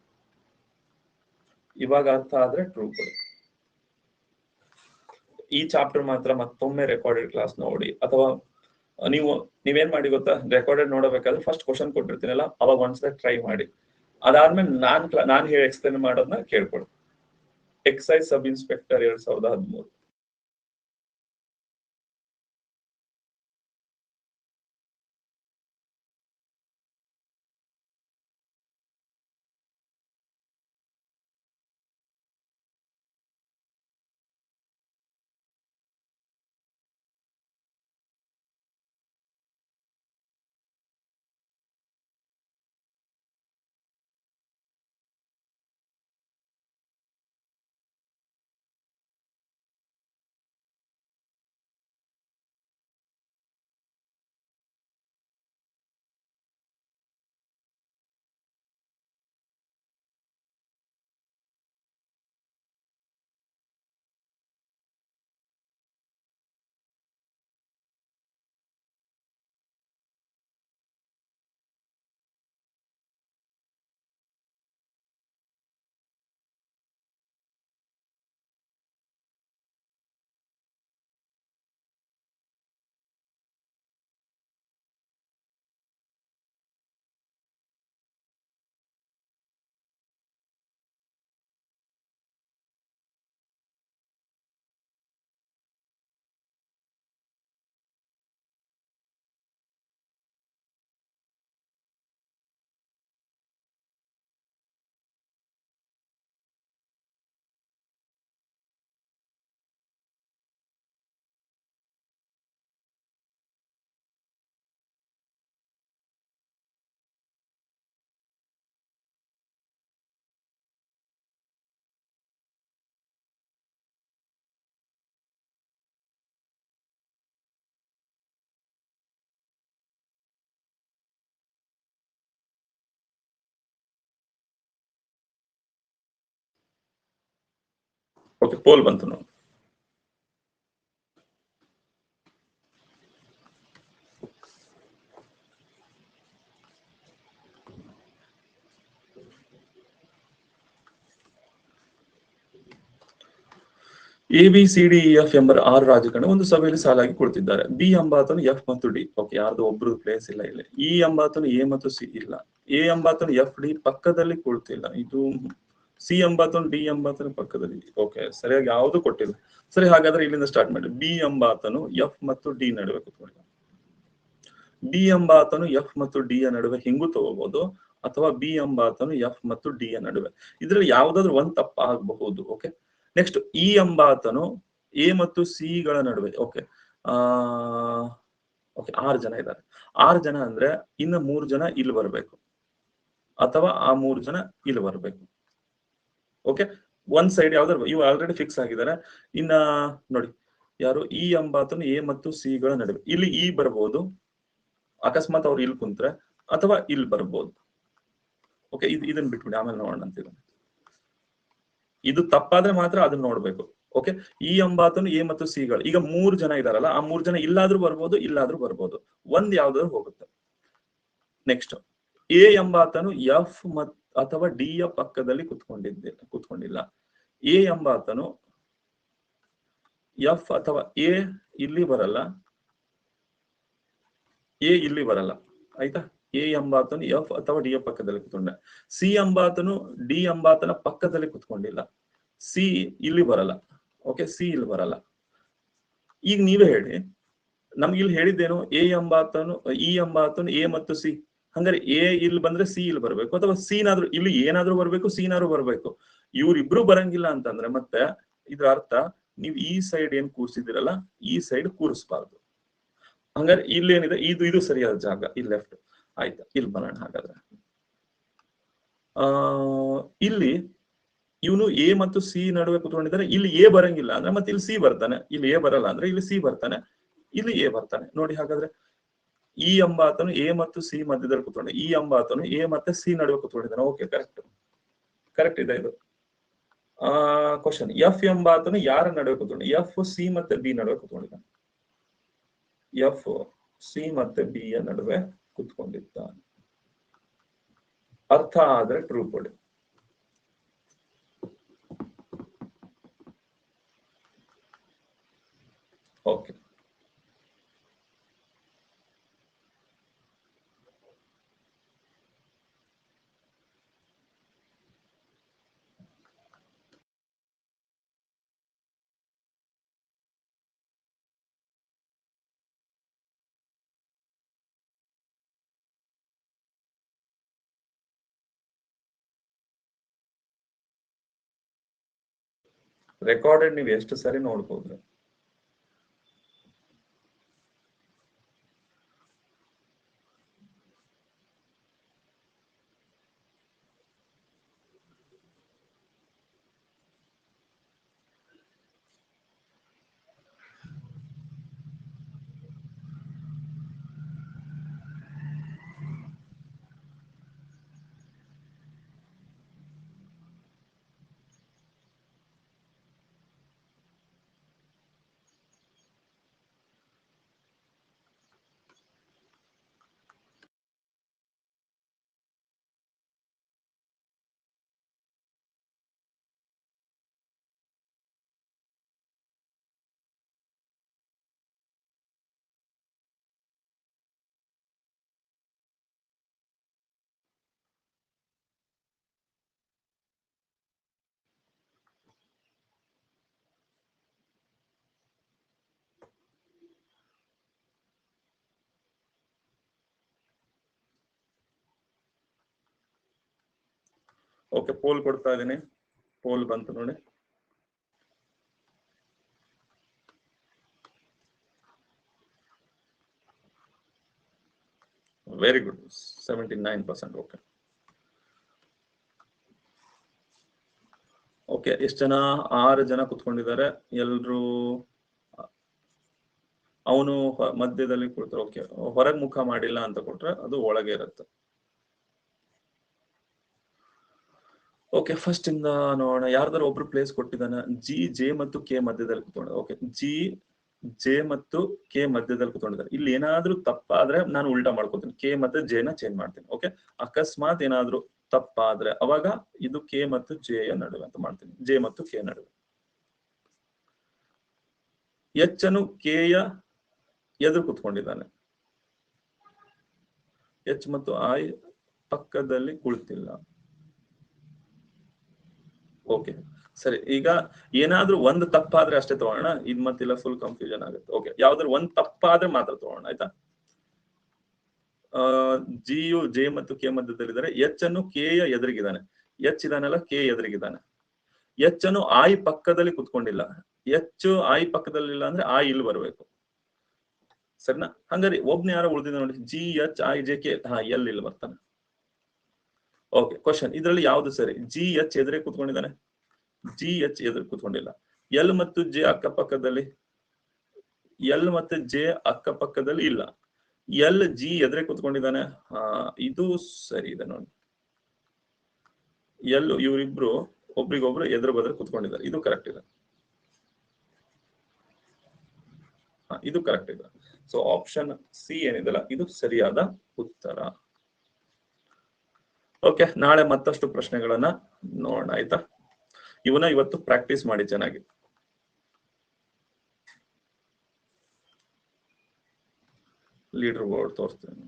ಇವಾಗ ಅರ್ಥ ಆದ್ರೆ ಟ್ರೂ ಕೊಡಿ. ಈ ಚಾಪ್ಟರ್ ಮಾತ್ರ ಮತ್ತೊಮ್ಮೆ ರೆಕಾರ್ಡೆಡ್ ಕ್ಲಾಸ್ ನೋಡಿ, ಅಥವಾ ನೀವೇನ್ ಮಾಡಿ ಗೊತ್ತಾ, ರೆಕಾರ್ಡೆಡ್ ನೋಡಬೇಕಾದ್ರೆ ಫಸ್ಟ್ ಕ್ವಶನ್ ಕೊಟ್ಟಿರ್ತೀನಲ್ಲ, ಅವಾಗ ಒಂದ್ಸಲ ಟ್ರೈ ಮಾಡಿ. ಅದಾದ್ಮೇಲೆ ನಾನ್ ಹೇಳಿ ಎಕ್ಸ್ಪ್ಲೇನ್ ಮಾಡೋದನ್ನ ಕೇಳ್ಕೊಡಿ. Excise sub inspector 2013. Okay, poll ಬಂತು ನೋಡಿ. ABCDEF ಎಂಬ 6 ರಾಜಕಾರಣ ಒಂದು ಸಭೆಯಲ್ಲಿ ಸಾಲಾಗಿ ಕುಳಿತಿದ್ದಾರೆ. ಬಿ ಎಂಬಾತನು ಎಫ್ ಮತ್ತು ಡಿ. ಓಕೆ, ಯಾರ್ದು ಒಬ್ರು ಪ್ಲೇಸ್ ಇಲ್ಲ ಇಲ್ಲಿ. ಇ ಎಂಬಾತನು ಎ ಮತ್ತು ಸಿ ಇಲ್ಲ. ಎ ಎಂಬಾತನು ಎಫ್ ಡಿ ಪಕ್ಕದಲ್ಲಿ ಕುಳಿತಿಲ್ಲ. ಇದು ಸಿ ಎಂಬಾತನು ಡಿ ಎಂಬಾತನ ಪಕ್ಕದಲ್ಲಿ. ಓಕೆ, ಸರಿಯಾಗಿ ಯಾವುದು ಕೊಟ್ಟಿಲ್ಲ. ಸರಿ, ಹಾಗಾದ್ರೆ ಇಲ್ಲಿಂದ ಸ್ಟಾರ್ಟ್ ಮಾಡಿ. ಬಿ ಎಂಬಾತನು ಎಫ್ ಮತ್ತು ಡಿ ನಡುವೆ ಕುತ್ಕೊಳ್ಳಿ. ಬಿ ಎಂಬಾತನು ಎಫ್ ಮತ್ತು ಡಿ ಯ ನಡುವೆ ಹಿಂಗೂ ತಗೋಬಹುದು, ಅಥವಾ ಬಿ ಎಂಬಾತನು ಎಫ್ ಮತ್ತು ಡಿ ಯ ನಡುವೆ. ಇದ್ರಲ್ಲಿ ಯಾವ್ದಾದ್ರು ಒಂದ್ ತಪ್ಪ ಆಗಬಹುದು. ಓಕೆ, ನೆಕ್ಸ್ಟ್ ಇ ಎಂಬಾತನು ಎ ಮತ್ತು ಸಿ ಗಳ ನಡುವೆ. ಓಕೆ, ಓಕೆ, 6 ಜನ ಇದ್ದಾರೆ. 6 ಜನ ಅಂದ್ರೆ ಇನ್ನ 3 ಜನ ಇಲ್ಲಿ ಬರ್ಬೇಕು, ಅಥವಾ ಆ 3 ಜನ ಇಲ್ಲಿ ಬರ್ಬೇಕು. ಓಕೆ, ಒಂದ್ ಸೈಡ್ ಯಾವ್ದಾದ್ರು ಇವು ಆಲ್ರೆಡಿ ಫಿಕ್ಸ್ ಆಗಿದ್ದಾರೆ. ಇನ್ನ ನೋಡಿ, ಯಾರು ಇ ಎಂಬಾತನು ಎ ಮತ್ತು ಸಿ ಗಳ ನಡುವೆ. ಇಲ್ಲಿ ಇ ಬರ್ಬೋದು, ಅಕಸ್ಮಾತ್ ಅವ್ರು ಇಲ್ಲಿ ಕುಂತ್ರೆ, ಅಥವಾ ಇಲ್ಲಿ ಬರ್ಬೋದು. ಓಕೆ, ಇದನ್ನ ಬಿಟ್ಬಿಡಿ, ಆಮೇಲೆ ನೋಡೋಣ ಅಂತಿದೆ. ಇದು ತಪ್ಪಾದ್ರೆ ಮಾತ್ರ ಅದನ್ನ ನೋಡ್ಬೇಕು. ಓಕೆ, ಈ ಎಂಬಾತನು ಎ ಮತ್ತು ಸಿ ಗಳು. ಈಗ 3 ಜನ ಇದಾರಲ್ಲ, ಆ 3 ಜನ ಇಲ್ಲಾದ್ರೂ ಬರ್ಬೋದು, ಇಲ್ಲಾದ್ರೂ ಬರ್ಬೋದು. ಒಂದ್ ಯಾವ್ದಾದ್ರು ಹೋಗುತ್ತೆ. ನೆಕ್ಸ್ಟ್ ಎ ಎಂಬಾತನು ಎಫ್ ಅಥವಾ ಡಿ ಯ ಪಕ್ಕದಲ್ಲಿ ಕುತ್ಕೊಂಡಿಲ್ಲ. ಎ ಎಂಬಾತನು ಎಫ್ ಅಥವಾ ಎ ಇಲ್ಲಿ ಬರಲ್ಲ, ಎ ಇಲ್ಲಿ ಬರಲ್ಲ. ಆಯ್ತಾ, ಎ ಎಂಬಾತನು ಎಫ್ ಅಥವಾ ಡಿ ಯ ಪಕ್ಕದಲ್ಲಿ ಕುತ್ಕೊಂಡ. ಸಿ ಎಂಬಾತನು ಡಿ ಎಂಬಾತನ ಪಕ್ಕದಲ್ಲಿ ಕುತ್ಕೊಂಡಿಲ್ಲ. ಸಿ ಇಲ್ಲಿ ಬರಲ್ಲ. ಓಕೆ, ಸಿ ಇಲ್ಲಿ ಬರಲ್ಲ. ಈಗ ನೀವೇ ಹೇಳಿ, ನಮ್ಗೆ ಇಲ್ಲಿ ಹೇಳಿದ್ದೇನು? ಎ ಎಂಬಾತನು ಇ ಎಂಬಾತನು ಎ ಮತ್ತು ಸಿ. ಹಂಗಾರೆ ಎ ಇಲ್ಲಿ ಬಂದ್ರೆ ಸಿ ಇಲ್ಲಿ ಬರ್ಬೇಕು, ಅಥವಾ ಸಿನಾದ್ರೂ ಇಲ್ಲಿ ಏನಾದ್ರೂ ಬರ್ಬೇಕು, ಸಿನಾದ್ರೂ ಬರ್ಬೇಕು. ಇವ್ರಿಬ್ರು ಬರಂಗಿಲ್ಲ ಅಂತಂದ್ರೆ ಮತ್ತೆ ಇದ್ರ ಅರ್ಥ ನೀವು ಈ ಸೈಡ್ ಏನ್ ಕೂರ್ಸಿದಿರಲ್ಲ, ಈ ಸೈಡ್ ಕೂರಿಸ್ಬಾರ್ದು. ಹಂಗಾರೆ ಇಲ್ಲಿ ಏನಿದೆ, ಇದು ಸರಿಯಾದ ಜಾಗ, ಇಲ್ಲಿ ಲೆಫ್ಟ್. ಆಯ್ತಾ, ಇಲ್ಲಿ ಬರೋಣ. ಹಾಗಾದ್ರೆ ಇಲ್ಲಿ ಇವನು ಎ ಮತ್ತು ಸಿ ನಡುವೆ ಕುತ್ಕೊಂಡಿದ್ದಾನೆ. ಇಲ್ಲಿ ಎ ಬರಂಗಿಲ್ಲ ಅಂದ್ರೆ ಮತ್ತೆ ಇಲ್ಲಿ ಸಿ ಬರ್ತಾನೆ. ಇಲ್ಲಿ ಎ ಬರಲ್ಲ ಅಂದ್ರೆ ಇಲ್ಲಿ ಸಿ ಬರ್ತಾನೆ, ಇಲ್ಲಿ ಎ ಬರ್ತಾನೆ. ನೋಡಿ, ಹಾಗಾದ್ರೆ ಈ ಎಂಬಾತನು ಎ ಮತ್ತು ಸಿ ಮಧ್ಯದಲ್ಲಿ ಕುತ್ಕೊಂಡೆ. ಈ ಎಂಬಾತನು ಎ ಮತ್ತೆ ಸಿ ನಡುವೆ ಕುತ್ಕೊಂಡಿದ್ದಾನೆ. ಓಕೆ, ಕರೆಕ್ಟ್ ಇದೆ ಇದು. ಕ್ವಶನ್, ಎಫ್ ಎಂಬಾತನು ಯಾರ ನಡುವೆ ಕುತ್ಕೊಂಡೆ? ಎಫ್ ಸಿ ಮತ್ತೆ ಬಿ ನಡುವೆ ಕುತ್ಕೊಂಡಿದ್ದಾನೆ. ಎಫ್ ಸಿ ಮತ್ತೆ ಬಿ ಯ ನಡುವೆ ಕುತ್ಕೊಂಡಿದ್ದಾನೆ. ಅರ್ಥ ಆದ್ರೆ ಟ್ರೂ ಕೊಡಿ. ಓಕೆ, ರೆಕಾರ್ಡೆಡ್ ನೀವು ಎಷ್ಟು ಸರಿ ನೋಡ್ಬೋದು. ಓಕೆ, ಪೋಲ್ ಕೊಡ್ತಾ ಇದ್ದೀನಿ. ಪೋಲ್ ಬಂತು ನೋಡಿ. Very good, 79%. ಓಕೆ, ಓಕೆ, ಎಷ್ಟು ಜನ? 6 ಜನ ಕುತ್ಕೊಂಡಿದ್ದಾರೆ. ಎಲ್ರು ಅವನು ಮಧ್ಯದಲ್ಲಿ ಕೊಡ್ತಾರೆ. ಓಕೆ, ಹೊರಗೆ ಮುಖ ಮಾಡಿಲ್ಲ ಅಂತ ಕೊಟ್ರೆ ಅದು ಒಳಗೆ ಇರುತ್ತೆ. ಓಕೆ, ಫಸ್ಟ್ ಇಂದ ನೋಡೋಣ. ಯಾರ್ದಾರು ಒಬ್ರು ಪ್ಲೇಸ್ ಕೊಟ್ಟಿದ್ದಾನೆ, ಜಿ ಜೆ ಮತ್ತು ಕೆ ಮಧ್ಯದಲ್ಲಿ ಕುತ್ಕೊಂಡಿದ್ದಾರೆ. ಓಕೆ, ಜಿ ಜೆ ಮತ್ತು ಕೆ ಮಧ್ಯದಲ್ಲಿ ಕುತ್ಕೊಂಡಿದ್ದಾರೆ. ಇಲ್ಲಿ ಏನಾದ್ರೂ ತಪ್ಪಾದ್ರೆ ನಾನು ಉಲ್ಟಾ ಮಾಡ್ಕೋತೀನಿ, ಕೆ ಮತ್ತೆ ಜೆ ನ ಚೇಂಜ್ ಮಾಡ್ತೀನಿ. ಓಕೆ, ಅಕಸ್ಮಾತ್ ಏನಾದ್ರೂ ತಪ್ಪಾದ್ರೆ ಅವಾಗ ಇದು ಕೆ ಮತ್ತು ಜೆ ಯ ನಡುವೆ ಅಂತ ಮಾಡ್ತೀನಿ, ಜೆ ಮತ್ತು ಕೆ ನಡುವೆ. ಎಚ್ ಅನ್ನು ಕೆ ಯ ಎದುರು ಕುತ್ಕೊಂಡಿದ್ದಾನೆ. ಎಚ್ ಮತ್ತು ಐ ಪಕ್ಕದಲ್ಲಿ ಕುಳಿತಿಲ್ಲ. ಓಕೆ ಸರಿ, ಈಗ ಏನಾದ್ರೂ ಒಂದು ತಪ್ಪಾದ್ರೆ ಅಷ್ಟೇ ತಗೋಣ, ಇದ್ ಮತ್ತಿಲ್ಲ ಫುಲ್ ಕನ್ಫ್ಯೂಷನ್ ಆಗುತ್ತೆ. ಓಕೆ, ಯಾವ್ದಾದ್ರು ಒಂದ್ ತಪ್ಪಾದ್ರೆ ಮಾತ್ರ ತಗೋಣ, ಆಯ್ತಾ. ಜಿ ಯು ಜೆ ಮತ್ತು ಕೆ ಮಧ್ಯದಲ್ಲಿದ್ದಾರೆ. ಎಚ್ ಅನ್ನು ಕೆ ಯ ಎದುರಿಗಿದ್ದಾನೆ. ಎಚ್ ಇದಾನಲ್ಲ, ಕೆ ಎದುರಿಗಿದ್ದಾನೆ. ಎಚ್ ಅನ್ನು ಐ ಪಕ್ಕದಲ್ಲಿ ಕುತ್ಕೊಂಡಿಲ್ಲ. ಎಚ್ ಐ ಪಕ್ಕದಲ್ಲಿಲ್ಲ ಅಂದ್ರೆ ಐ ಇಲ್ಲಿ ಬರ್ಬೇಕು, ಸರಿನಾ? ಹಂಗಾರೆ ಒಬ್ನ ಯಾರೋ ಉಳಿದಿದೆ ನೋಡಿ, G H I J K. L ಇಲ್ಲಿ ಬರ್ತಾನೆ. ಓಕೆ, ಕ್ವಶನ್ ಇದ್ರಲ್ಲಿ ಯಾವ್ದು ಸರಿ? ಜಿ ಎಚ್ ಎದುರೇ ಕುತ್ಕೊಂಡಿದ್ದಾನೆ, ಜಿ ಎಚ್ ಎದುರು ಕುತ್ಕೊಂಡಿಲ್ಲ. ಎಲ್ ಮತ್ತು ಜೆ ಅಕ್ಕಪಕ್ಕದಲ್ಲಿ, ಎಲ್ ಮತ್ತೆ ಜೆ ಅಕ್ಕಪಕ್ಕದಲ್ಲಿ ಇಲ್ಲ. ಎಲ್ ಜಿ ಎದುರೇ ಕುತ್ಕೊಂಡಿದ್ದಾನೆ. ಇದು ಸರಿ ಇದೆ ನೋಡಿ. ಎಲ್ ಇವರಿಬ್ರು ಒಬ್ರಿಗೊಬ್ರು ಎದುರು ಬದ್ರ ಕುತ್ಕೊಂಡಿದ್ದಾರೆ, ಇದು ಕರೆಕ್ಟ್ ಇದೆ. ಇದು ಕರೆಕ್ಟ್ ಇದೆ. ಸೊ ಆಪ್ಷನ್ ಸಿ ಏನಿದೆಲ್ಲ ಇದು ಸರಿಯಾದ ಉತ್ತರ. ಓಕೆ, ನಾಳೆ ಮತ್ತಷ್ಟು ಪ್ರಶ್ನೆಗಳನ್ನ ನೋಡೋಣ, ಆಯ್ತಾ. ಇವನ್ನ ಇವತ್ತು ಪ್ರಾಕ್ಟೀಸ್ ಮಾಡಿ ಚೆನ್ನಾಗಿ. ಲೀಡರ್ ಬೋರ್ಡ್ ತೋರಿಸ್ತೇನೆ.